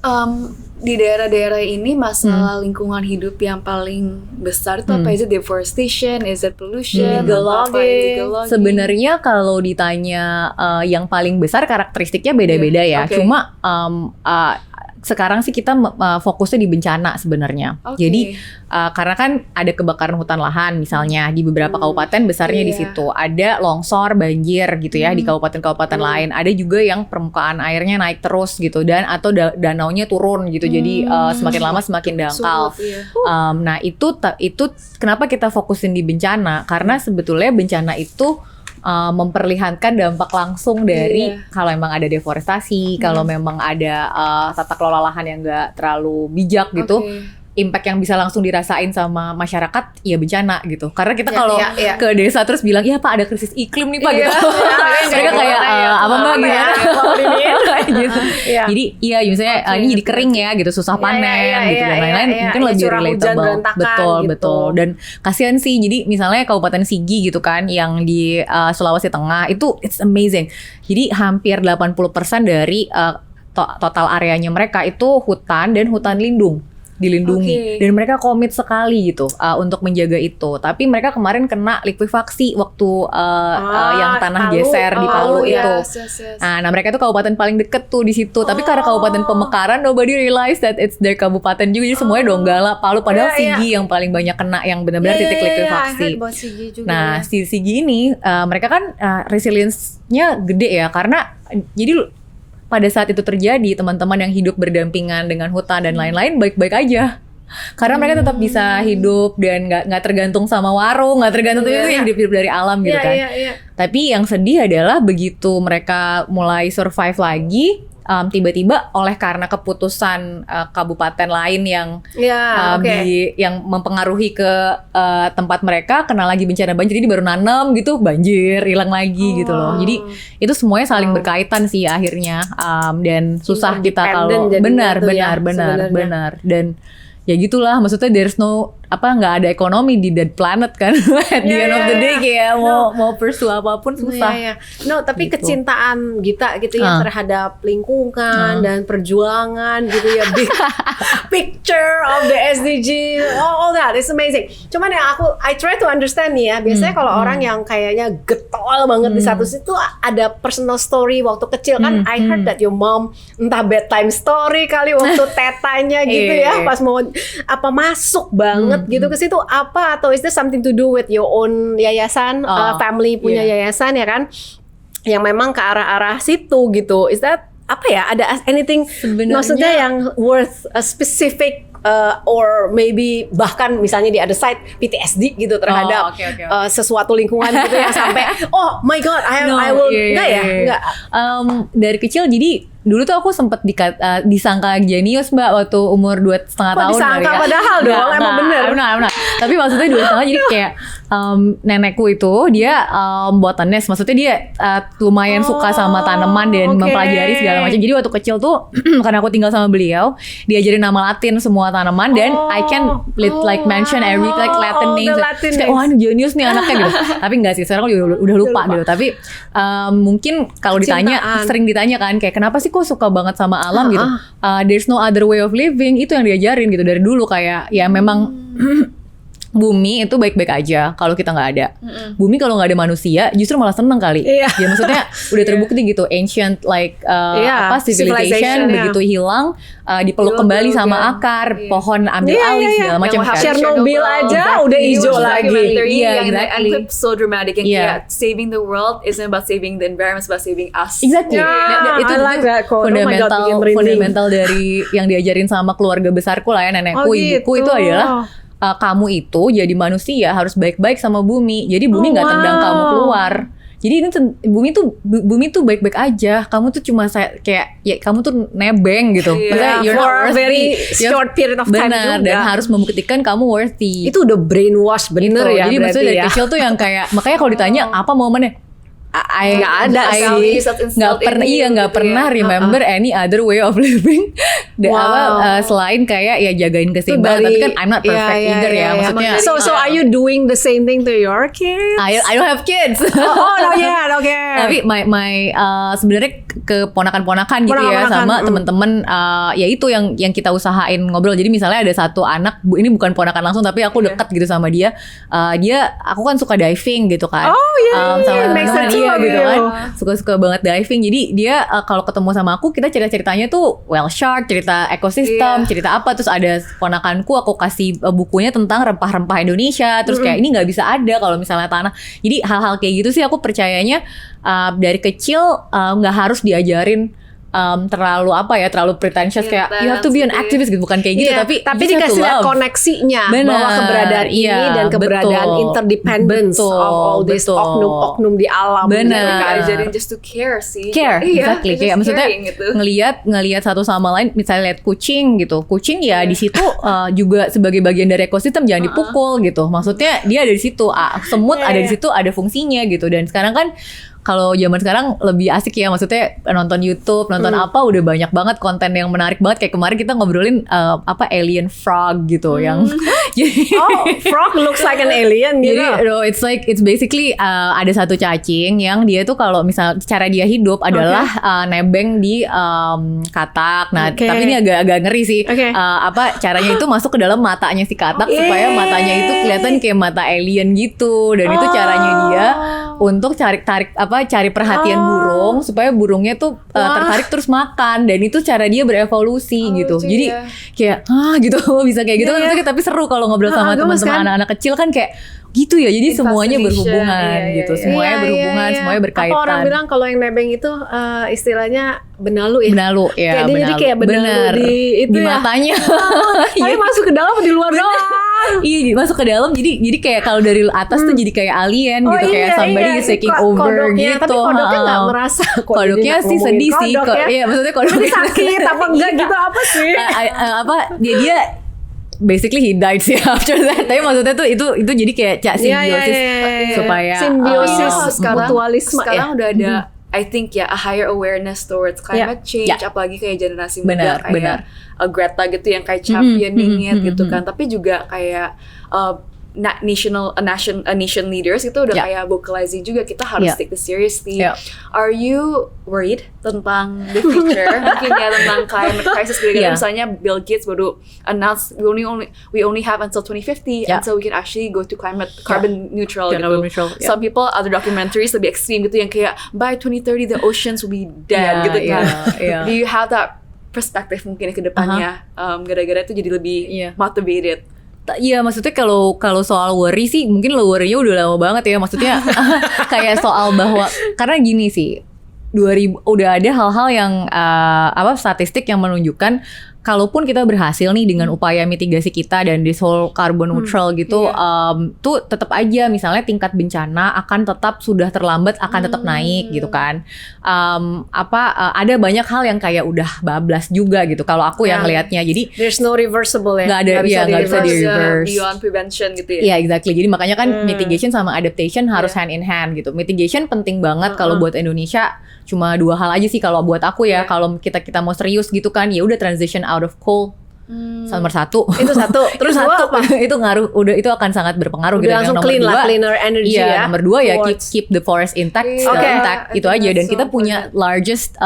di daerah-daerah ini masalah lingkungan hidup yang paling besar itu apa? Is it deforestation? Is it pollution? Sebenarnya kalau ditanya yang paling besar karakteristiknya beda-beda ya. Cuma sekarang sih kita fokusnya di bencana sebenarnya. Jadi karena kan ada kebakaran hutan lahan misalnya di beberapa kabupaten besarnya di situ. Ada longsor, banjir gitu ya di kabupaten-kabupaten lain. Ada juga yang permukaan airnya naik terus gitu dan atau danaunya turun gitu. Jadi semakin lama semakin dangkal. Nah itu kenapa kita fokusin di bencana? Karena sebetulnya bencana itu memperlihatkan dampak langsung dari kalau memang ada deforestasi, kalau memang ada tata kelola lahan yang nggak terlalu bijak gitu, impact yang bisa langsung dirasain sama masyarakat ya bencana gitu. Karena kita kalau ke desa terus bilang, "Iya Pak, ada krisis iklim nih Pak," gitu. Mereka kayak apa Mbak gitu. Jadi iya misalnya ini jadi kering ya gitu, susah panen gitu dan lain-lain, mungkin lebih relatable. Betul. Dan kasihan sih. Jadi misalnya Kabupaten Sigi gitu kan yang di Sulawesi Tengah itu it's amazing. Jadi hampir 80% dari total areanya mereka itu hutan dan hutan lindung. Dilindungi dan mereka komit sekali gitu untuk menjaga itu. Tapi mereka kemarin kena likuifaksi waktu yang tanah geser di Palu itu. Nah mereka tuh kabupaten paling deket tuh di situ. Tapi karena kabupaten Pemekaran nobody realize that it's their kabupaten juga. Jadi semuanya Donggala, Palu, padahal Sigi yang paling banyak kena yang benar-benar titik likuifaksi. Nah si Sigi ini mereka kan resilience-nya gede ya karena jadi pada saat itu terjadi, teman-teman yang hidup berdampingan dengan hutan dan lain-lain baik-baik aja. Karena mereka tetap bisa hidup dan nggak tergantung sama warung, nggak tergantung itu yang hidup dari alam gitu kan. Tapi yang sedih adalah begitu mereka mulai survive lagi, tiba-tiba oleh karena keputusan kabupaten lain yang yang mempengaruhi ke tempat mereka kena lagi bencana banjir, jadi baru nanam gitu banjir hilang lagi gitu loh. Jadi itu semuanya saling berkaitan sih akhirnya, dan susah kita kalau benar dan ya gitulah, maksudnya there's no nggak ada ekonomi di dead planet kan. At the end of the day kayak mau pursue apapun susah. No, tapi gitu. Kecintaan Gita gitu ya terhadap lingkungan dan perjuangan gitu ya, big picture of the SDG, all that is amazing. Cuman yang I try to understand nih ya, biasanya kalau orang yang kayaknya getol banget di satu situ ada personal story waktu kecil kan. I heard that your mom entah bedtime story kali waktu tetanya gitu ya, pas mau masuk banget gitu ke situ apa, atau is there something to do with your own yayasan, family punya yayasan ya kan, yang memang ke arah-arah situ gitu. Is that ada anything maksudnya yang worth a specific or maybe bahkan misalnya di other side PTSD gitu terhadap sesuatu lingkungan gitu yang sampai oh my god I will enggak. Dari kecil jadi dulu tuh aku sempet disangka jenius Mbak waktu umur 2,5 tahun. Disangka padahal dong emang bener. Benar. Tapi maksudnya 2,5 jadi kayak nenekku itu dia botanist, maksudnya dia lumayan suka sama tanaman dan mempelajari segala macam. Jadi waktu kecil tuh karena aku tinggal sama beliau, diajarin nama Latin semua tanaman dan I can mention every Latin name. Kayak wah ini jenius nih anaknya gitu. Tapi enggak sih, sekarang udah lupa gitu. Tapi mungkin kalau sering ditanya kan kayak kenapa sih kok suka banget sama alam gitu. There's no other way of living, itu yang diajarin gitu dari dulu, kayak ya memang bumi itu baik-baik aja kalau kita nggak ada. Bumi kalau nggak ada manusia justru malah seneng kali. Ya maksudnya udah terbukti gitu, ancient civilization begitu hilang dipeluk kembali sama akar pohon, ambil alih segala macam kan. Chernobyl aja udah hijau lagi. And clip so dramatic yang kayak saving the world isn't about saving the environment, it's about saving us. Exactly. Itu fundamental dari yang diajarin sama keluarga besarku lah ya, nenekku, ibuku itu adalah kamu itu jadi manusia harus baik-baik sama bumi. Jadi bumi nggak tendang kamu keluar. Jadi ini bumi tuh baik-baik aja. Kamu tuh cuma kayak ya kamu tuh nebeng gitu. Maksudnya you're not very short period of time juga. Dan harus membuktikan kamu worthy. Itu udah brainwash bener gitu. Ya. Jadi maksudnya dari kecil tuh yang kayak makanya kalau ditanya apa momennya, nggak ada sih, nggak pernah remember any other way of living selain kayak ya jagain keseimbangan. Tapi kan I'm not perfect either ya maksudnya. So are you doing the same thing to your kids? I don't have kids. Not yet, okay. Tapi my sebenarnya ke ponakan-ponakan gitu ya sama teman-teman ya itu yang kita usahain ngobrol. Jadi misalnya ada satu anak, ini bukan ponakan langsung tapi aku dekat gitu sama dia. Aku kan suka diving gitu kan. Sama teman-teman gitu kan, suka-suka banget diving. Jadi dia kalau ketemu sama aku, kita cerita-ceritanya tuh whale shark, cerita ekosistem, cerita apa. Terus ada ponakanku, aku kasih bukunya tentang rempah-rempah Indonesia. Terus kayak ini nggak bisa ada kalau misalnya tanah. Jadi hal-hal kayak gitu sih aku percayanya dari kecil nggak harus diajarin terlalu pretentious kayak you have to be an activist gitu, bukan kayak gitu. Tapi dikasih lihat koneksinya bahwa keberadaan ini dan keberadaan interdependence of all this oknum-oknum di alam. Benar. Jadi just to care sih. Exactly. Kayak maksudnya ngelihat satu sama lain. Misalnya lihat kucing gitu. Kucing ya di situ juga sebagai bagian dari ekosistem, jangan dipukul gitu. Maksudnya dia ada di situ. Semut ada di situ, ada fungsinya gitu. Dan sekarang kan kalau zaman sekarang lebih asik ya, maksudnya nonton YouTube, nonton apa, udah banyak banget konten yang menarik banget. Kayak kemarin kita ngobrolin alien frog gitu yang frog looks like an alien gitu. Jadi it's basically ada satu cacing yang dia tuh kalau misal cara dia hidup adalah nebeng di katak. Nah, tapi ini agak ngeri sih. Caranya itu masuk ke dalam matanya si katak supaya matanya itu kelihatan kayak mata alien gitu. Dan itu caranya dia untuk cari perhatian burung supaya burungnya tuh tertarik terus makan, dan itu cara dia berevolusi gitu. Jadi kayak gitu bisa kayak gitu kan. Tapi seru kalau ngobrol sama teman-teman anak-anak kecil kan kayak gitu ya. Jadi semuanya berhubungan gitu. Semuanya berhubungan, semuanya berkaitan. Apa orang bilang kalau yang nebeng itu istilahnya benalu ya. Benalu ya. Jadi kayak benalu di matanya. Tapi masuk ke dalam di luar doang. Iya, masuk ke dalam jadi kayak kalau dari atas tuh jadi kayak alien gitu, kayak somebody is taking over kodoknya, gitu. Tapi kodoknya nggak merasa. Kodoknya sih sedih sih, iya maksudnya kodoknya sakit apa enggak gitu apa sih? Apa dia basically he died sih after that. Tapi maksudnya tuh itu jadi kayak simbiosis supaya simbiosis mutualisme. Sekarang udah ada I think a higher awareness towards climate change, apalagi kayak generasi muda kayak Greta gitu yang kayak championing gitu kan. Tapi juga kayak nation leaders itu udah kayak vocalizing juga kita harus take this seriously. Are you worried tentang the future? Mungkin ya tentang climate crisis gara-gara misalnya Bill Gates baru announce we only have until 2050 until we can actually go to carbon neutral gitu. Some people other documentaries lebih ekstrim gitu yang kayak by 2030 the oceans will be dead gitu kan. Do you have that perspective mungkin ke depannya gara-gara itu jadi lebih motivated? Iya, maksudnya kalau soal worry sih mungkin lo worry-nya udah lama banget ya. Maksudnya kayak soal bahwa karena gini sih, 2000 udah ada hal-hal yang statistik yang menunjukkan kalaupun kita berhasil nih dengan upaya mitigasi kita dan this whole carbon neutral gitu, tuh tetap aja misalnya tingkat bencana akan tetap sudah terlambat akan tetap naik gitu kan. Ada banyak hal yang kayak udah bablas juga gitu kalau aku yang ngelihatnya. Jadi there's no reversible ya. Nggak bisa di reverse. Beyond prevention gitu ya. Iya, exactly. Jadi makanya kan mitigation sama adaptation harus hand in hand gitu. Mitigation penting banget kalau buat Indonesia. Cuma 2 hal aja sih kalau buat aku ya. Kalau kita mau serius gitu kan, ya udah transition out of coal. Nomor 1 itu satu. Terus 1 itu ngaruh, itu akan sangat berpengaruh udah gitu. Langsung nomor clean 2, lah, cleaner energy ya. Nomor 2 ya keep the forest intact, intact itu aja. Dan kita punya largest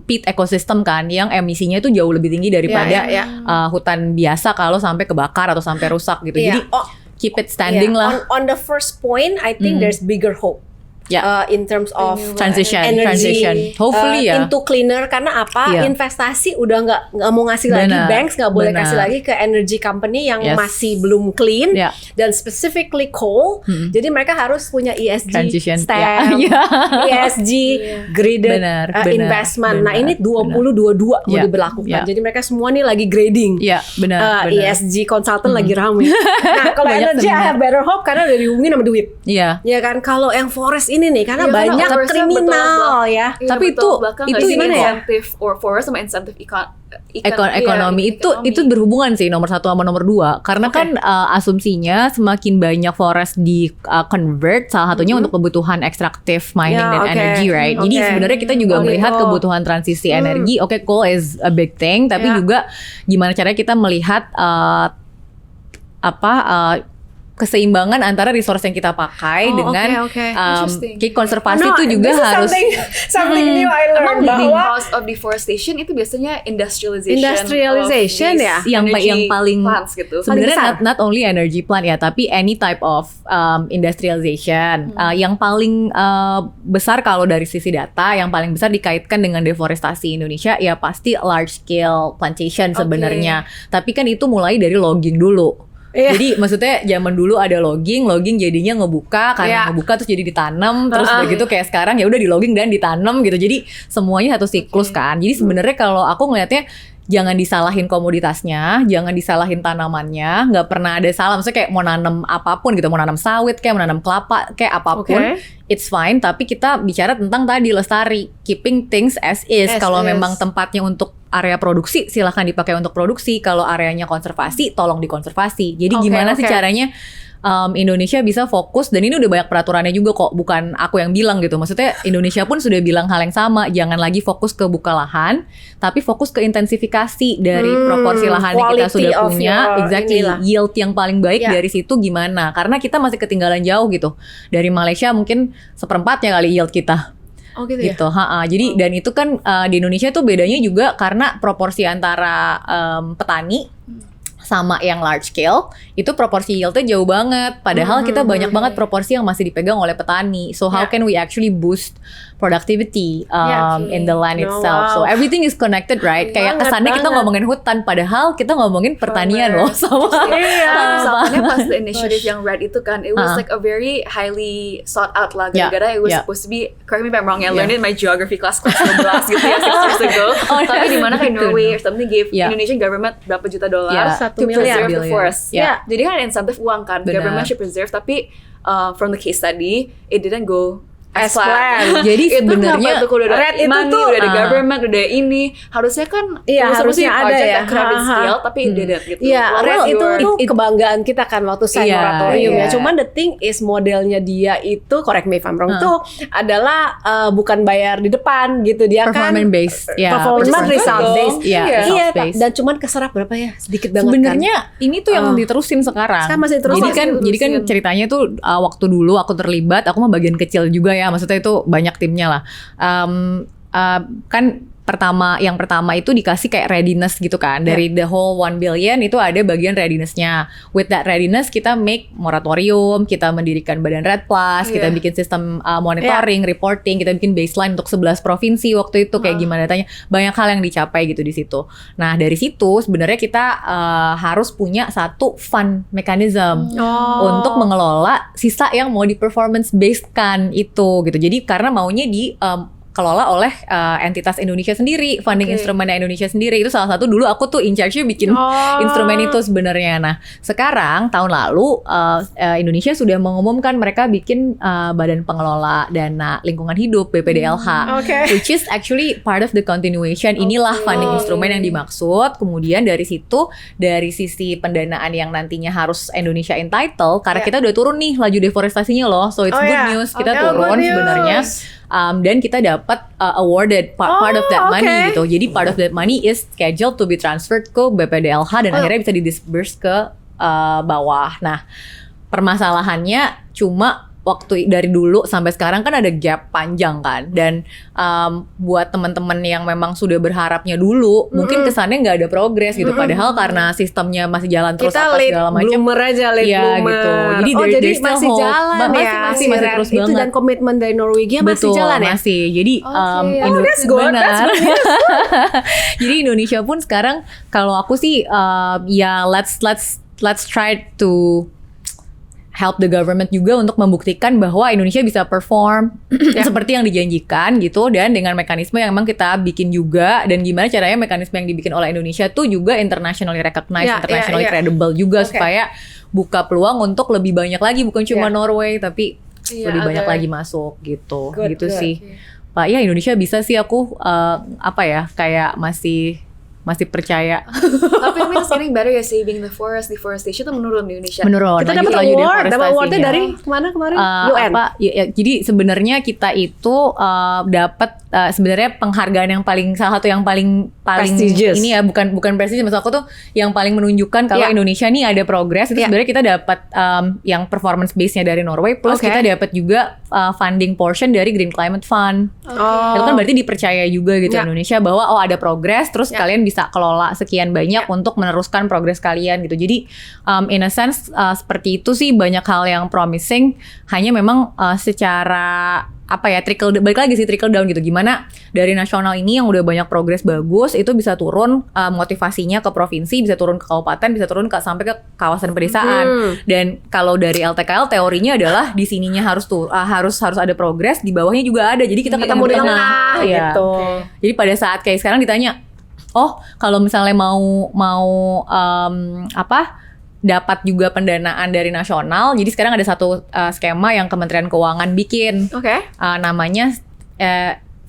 peat ecosystem kan, yang emisinya itu jauh lebih tinggi daripada hutan biasa kalau sampai kebakar atau sampai rusak gitu. Jadi keep it standing lah. On the first point, I think there's bigger hope. In terms of transition, hopefully into cleaner, karena apa? Investasi udah nggak mau ngasih lagi, banks nggak boleh kasih lagi ke energy company yang masih belum clean dan specifically coal. Jadi mereka harus punya ESG stamp, ESG graded investment. Nah ini 2022 mau diberlakukan. Jadi mereka semua nih lagi grading. ESG consultant lagi rame. Nah kalau energy I have better hope karena udah dihubungin sama duit. Ya kan, kalau yang forest ini nih karena banyak kriminal ya. Tapi itu gimana ya? Insentif or forest sama insentif ekonomi itu berhubungan sih nomor 1 sama nomor 2 karena kan asumsinya semakin banyak forest di convert salah satunya untuk kebutuhan ekstraktif mining dan energy, right? Jadi sebenarnya kita juga melihat kebutuhan transisi energi. Coal is a big thing, tapi juga gimana caranya kita melihat keseimbangan antara resource yang kita pakai dengan konservasi itu juga harus something new I learned bahwa cause of deforestation itu biasanya industrialization ya yang paling gitu. Sebenarnya not only energy plant ya, tapi any type of industrialization yang paling besar kalau dari sisi data yang paling besar dikaitkan dengan deforestasi Indonesia ya pasti large scale plantation sebenarnya. Tapi kan itu mulai dari logging dulu. Jadi maksudnya zaman dulu ada logging jadinya ngebuka, karena ngebuka terus jadi ditanam, terus udah gitu kayak sekarang ya udah di logging dan ditanam gitu. Jadi semuanya satu siklus kan. Jadi sebenarnya kalau aku ngelihatnya jangan disalahin komoditasnya, jangan disalahin tanamannya, nggak pernah ada salah. Maksudnya kayak mau nanam apapun gitu, mau nanam sawit kayak mau nanam kelapa kayak apapun, it's fine. Tapi kita bicara tentang tadi lestari, keeping things as is. Kalau memang tempatnya untuk area produksi silahkan dipakai untuk produksi. Kalau areanya konservasi tolong dikonservasi. Jadi gimana sih caranya Indonesia bisa fokus, dan ini udah banyak peraturannya juga kok, bukan aku yang bilang gitu. Maksudnya Indonesia pun sudah bilang hal yang sama, jangan lagi fokus ke buka lahan, tapi fokus ke intensifikasi dari proporsi lahan yang kita sudah punya, yield yang paling baik dari situ gimana? Karena kita masih ketinggalan jauh gitu. Dari Malaysia mungkin 1/4 kali yield kita. Gitu. Jadi dan itu kan di Indonesia tuh bedanya juga karena proporsi antara petani sama yang large scale itu proporsi yieldnya jauh banget. Padahal kita banyak banget proporsi yang masih dipegang oleh petani. So how can we actually boost productivity in the land Oh, itself. So wow. everything is connected, right? Kayak Banget, kesannya kita banget. ngomongin hutan, padahal kita ngomongin pertanian loh sama. Misalnya pas the initiative yang Red itu kan, it was like a very highly sought out lah. Gara-gara it was supposed to be, correct me if I'm wrong, I learned it in my geography class 12 gitu ya 6 years ago. Tapi di mana kayak Norway or something gave Indonesian government berapa juta dolar $1 to preserve the billion. forest. Yeah. Jadi kan ada insentif uang kan, government should preserve. Tapi from the case study, it didn't go as planned. Jadi Itu sebenarnya kenapa tuh udah Red ada itu money, tuh, udah ada government, udah ada ini, harusnya kan Iya, it was supposed to be harusnya ada project ya. that could have been scaled, tapi it didn't gitu. Iya, What Red was itu your- tuh kebanggaan kita kan waktu sign Iya, moratorium ya. iya. Cuman the thing is modelnya dia itu, correct me if I'm wrong, itu adalah bukan bayar di depan gitu. Dia performance kan based, performance Which is result good based. dong. Iya, Iya. result Iya, based. dan cuman keserap berapa ya? Sedikit banget Sebenarnya kan. ini tuh yang diterusin sekarang. Sekarang masih diterusin. Jadi kan, Masih jadi kan diterusin. ceritanya tuh waktu dulu aku terlibat, aku mah bagian kecil juga ya. Maksudnya itu banyak timnya lah. Kan yang pertama itu dikasih kayak readiness gitu kan. Dari the whole 1 billion itu ada bagian readiness-nya. With that readiness kita make moratorium, kita mendirikan Badan Red Plus, kita bikin sistem monitoring, reporting, kita bikin baseline untuk 11 provinsi waktu itu kayak gimana datanya. Banyak hal yang dicapai gitu di situ. Nah, dari situ sebenarnya kita harus punya satu fund mechanism untuk mengelola sisa yang mau di performance based kan itu gitu. Jadi karena maunya kelola oleh entitas Indonesia sendiri, funding instrumennya Indonesia sendiri. Itu salah satu dulu aku tuh in charge-nya bikin instrumen itu sebenarnya. Nah, sekarang tahun lalu Indonesia sudah mengumumkan mereka bikin Badan Pengelola Dana Lingkungan Hidup BPDLH, which is actually part of the continuation. Inilah funding instrumen yang dimaksud. Kemudian dari situ, dari sisi pendanaan yang nantinya harus Indonesia entitle, karena kita udah turun nih laju deforestasinya loh. So it's good news, kita turun sebenarnya. Dan kita dapat awarded part of that money gitu. Jadi part of that money is scheduled to be transferred ke BPDLH dan akhirnya bisa di-disburse ke bawah. Nah, permasalahannya cuma waktu dari dulu sampai sekarang kan ada gap panjang kan. Dan buat teman-teman yang memang sudah berharapnya dulu, mungkin kesannya nggak ada progres gitu. Padahal karena sistemnya masih jalan terus kita apa late segala macam. bloomer aja, late bloomer. Gitu. Jadi jadi there's still masih hope. jalan Masih Red terus itu banget. dan komitmen dari Norwegia masih Betul, jalan ya. masih. Jadi that's good, that's good news. Jadi Indonesia pun sekarang kalau aku sih ya let's try to help the government juga untuk membuktikan bahwa Indonesia bisa perform seperti yang dijanjikan gitu, dan dengan mekanisme yang memang kita bikin juga, dan gimana caranya mekanisme yang dibikin oleh Indonesia tuh juga internationally recognized, internationally credible juga, supaya buka peluang untuk lebih banyak lagi, bukan cuma Norway tapi lebih banyak lagi masuk gitu. Gitu sih. Pak, ya Indonesia bisa sih, aku kayak masih percaya. Tapi I mean it's getting better ya, saving the forest, deforestation itu menurun di Indonesia. Menurun. Kita lagi dapat laju awardnya deforestasinya. dari mana kemarin? UN. Jadi sebenarnya kita itu dapat sebenarnya penghargaan yang salah satu yang paling Prestigious. ini ya, bukan prestisius, maksud aku tuh yang paling menunjukkan kalau Indonesia nih ada progres itu sebenarnya kita dapat yang performance base-nya dari Norway, plus kita dapat juga funding portion dari Green Climate Fund. Itu kan berarti dipercaya juga gitu Indonesia bahwa ada progres, terus kalian bisa kelola sekian banyak untuk meneruskan progres kalian gitu. Jadi in a sense seperti itu sih, banyak hal yang promising, hanya memang secara balik lagi sih trickle down gitu, gimana dari nasional ini yang udah banyak progres bagus itu bisa turun motivasinya ke provinsi, bisa turun ke kabupaten, bisa turun sampai ke kawasan pedesaan. Dan kalau dari LTKL teorinya adalah di sininya harus ada progres, di bawahnya juga ada, jadi kita ketemu di tengah gitu. Jadi pada saat kayak sekarang ditanya, kalau misalnya mau dapat juga pendanaan dari nasional. Jadi sekarang ada satu skema yang Kementerian Keuangan bikin. Namanya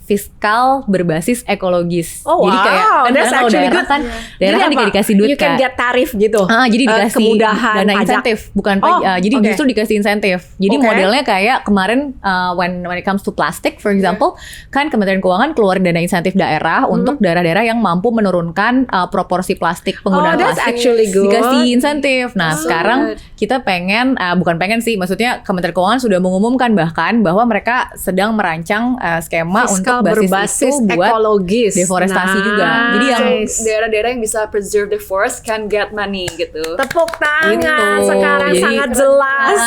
fiskal berbasis ekologis. Jadi kayak kan that's kalau actually daerah good. kan daerah kan dikasih duit You can kan. get tarif gitu. Jadi dikasih kemudahan dana pajak. insentif, bukan jadi justru dikasih insentif. Jadi modelnya kayak kemarin when it comes to plastic for example, kan Kementerian Keuangan keluarin dana insentif daerah untuk daerah-daerah yang mampu menurunkan proporsi plastik, penggunaan that's plastik. actually good. Dikasih insentif. Nah, sekarang kita bukan pengen sih, maksudnya Kementerian Keuangan sudah mengumumkan bahkan bahwa mereka sedang merancang skema Fiscal untuk basis berbasis itu buat ekologis, deforestasi juga. Jadi yang daerah-daerah yang bisa preserve the forest can get money gitu. tepuk tangan Gitu. sekarang Jadi, sangat jelas.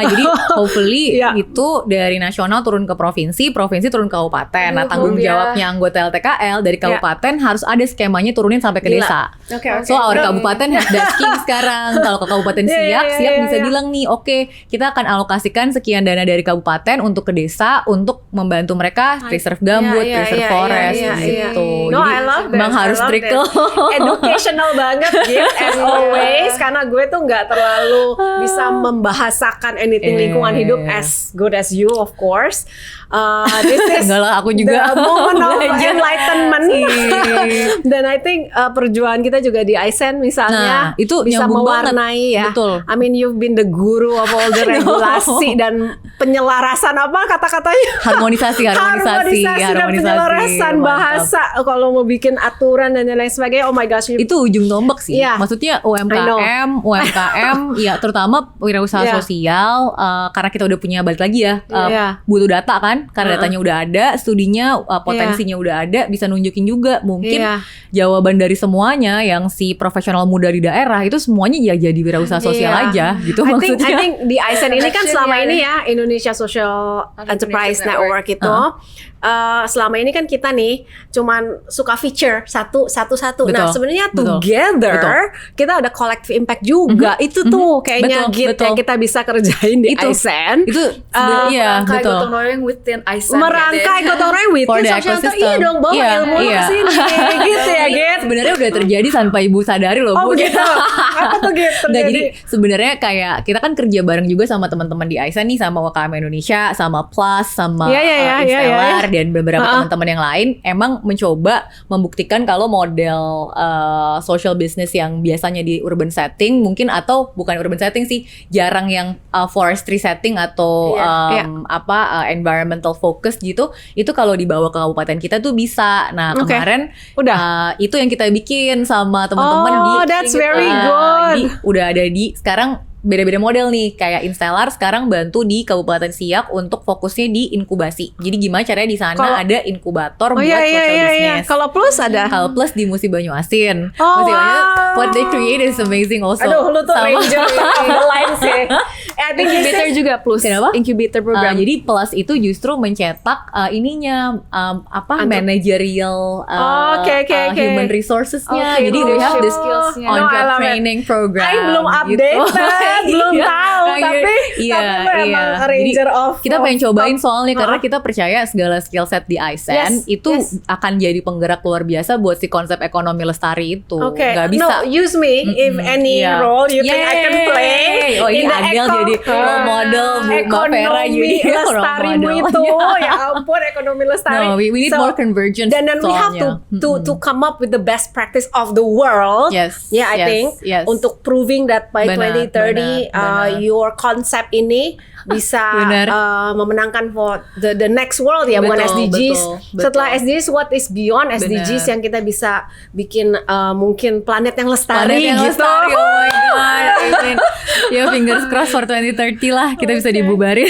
jadi hopefully Iya. itu dari nasional turun ke provinsi, provinsi turun ke kabupaten. Nah, tanggung jawabnya anggota LTKL dari kabupaten harus ada skemanya turunin sampai ke Gila. desa. Oke. So our kabupaten have that king sekarang. Kalau ke kabupaten Siak bisa bilang nih, oke, kita akan alokasikan sekian dana dari kabupaten untuk ke desa untuk membantu mereka preserve gambut, preserve forest gitu. No, Jadi I love that. emang harus I love trickle. that. Educational banget, Git, as always. Karena gue tuh nggak terlalu bisa membahasakan anything lingkungan hidup as good as you, of course. This is Enggak lah, aku juga the moment of belajar. enlightenment. Dan I think perjuangan kita juga di Aisen misalnya Nah, itu bisa nyambung banget. mewarnai ya. Betul. I mean, you've been the guru of all the regulasi dan penyelarasan apa kata-katanya? Harmonisasi Dan penyelarasan Mantap. bahasa kalau mau bikin aturan dan lain sebagainya. Oh my gosh, Itu ujung tombak sih. Iya. Maksudnya UMKM ya terutama wirausaha Iya. sosial karena kita udah punya balik lagi ya Iya. butuh data kan karena datanya udah ada, studinya potensinya udah ada, bisa nunjukin juga mungkin Iya. jawaban dari semuanya yang si profesional muda di daerah itu semuanya ya jadi wirausaha sosial Iya. aja gitu I maksudnya. think di Aisen ini kan Action selama ya. ini ya Indonesia Social Enterprise Network. Network itu selama ini kan kita nih cuman suka feature satu. Nah Betul. sebenarnya Betul. together kita ada collective impact juga. Itu tuh kayaknya Betul. Git Betul. yang kita bisa kerjain di Itu. Aisen. Itu iya Merangkai betul. gotong royong within Aisen. Merangkai gotong royong For within the social ecosystem. iya dong bawa Iya, ilmu iya. ke sini gitu ya Git. Sebenarnya udah terjadi tanpa ibu sadari loh Oh Bu. begitu. Apa tuh Git Nggak, terjadi? jadi sebenarnya kayak kita kan kerja bareng juga sama teman-teman di Aisen nih, sama UKM Indonesia, sama Plus, sama Instellar dan beberapa teman-teman yang lain, emang mencoba membuktikan kalau model social business yang biasanya di urban setting mungkin, atau bukan urban setting sih, jarang yang forestry setting atau environmental focus gitu, itu kalau dibawa ke kabupaten kita tuh bisa. Nah kemarin itu yang kita bikin sama teman-teman di that's very good. udah ada di sekarang beda-beda model nih, kayak Instellar sekarang bantu di Kabupaten Siak untuk fokusnya di inkubasi. Jadi gimana caranya di sana ada inkubator buat social business. Kalau Plus ada. Kalau Plus di Musi Banyu Asin. Oh, Musi Banyu, wow. what they create is amazing also. Aduh, lu tuh ranger of the line sih. I think Incubator juga Plus. Kenapa? Incubator program. Jadi Plus itu justru mencetak managerial human resourcesnya. Jadi we have this on-job training program. I belum updated, belum tahu, tapi lu emang ranger of. Kita pengen cobain soalnya karena kita percaya segala skill set di Aisen itu akan jadi penggerak luar biasa buat si konsep ekonomi lestari itu. Gak bisa. No, use me if any role you think I can play. Oh ini Adele jadi role model, Bu Mbak Vera jadi lestarimu role model. itu. Ya ampun, ekonomi lestari. No, we need more convergence. Dan we have to come up with the best practice of the world. Yes. Yeah, I think untuk proving that by 2030 your concept ini bisa memenangkan for the next world ya, bukan SDGs. Setelah SDGs, what is beyond SDGs yang kita bisa bikin mungkin planet yang lestari gitu. Lestari, oh my god. Amen. Ya fingers crossed for 2030 lah kita bisa dibubarin.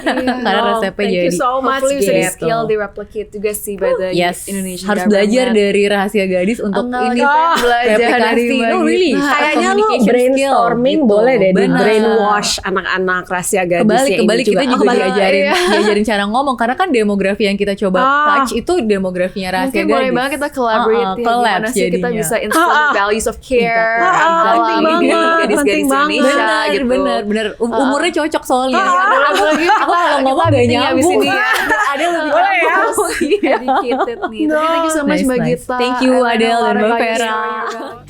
Karena resepnya jadi. Thank you so much. Hopefully bisa Git. di-skill, di-replicate juga sih by the Indonesian harus government. belajar dari rahasia gadis untuk ini belajar dari replikasi. No really. Kayaknya lu Communication brainstorming skill, boleh deh di Benar. brainwash anak-anak rahasia gadis Kebalik kita juga diajarin cara ngomong, karena kan demografi yang kita coba touch itu demografinya rahasia Mungkin gadis. boleh banget kita collaborate ya, gimana sih kita jadinya. bisa instill the values of care penting banget, gadis-gadis penting Indonesia gitu. Bener umurnya cocok soalnya. Apalagi Aku kalau ngomong gak nyambung. Ada lebih Boleh ya? educated nih. Tapi thank you so much Mbak Nice. Gita. Thank you I learned a Adele lot dan Mbak about your Vera. story.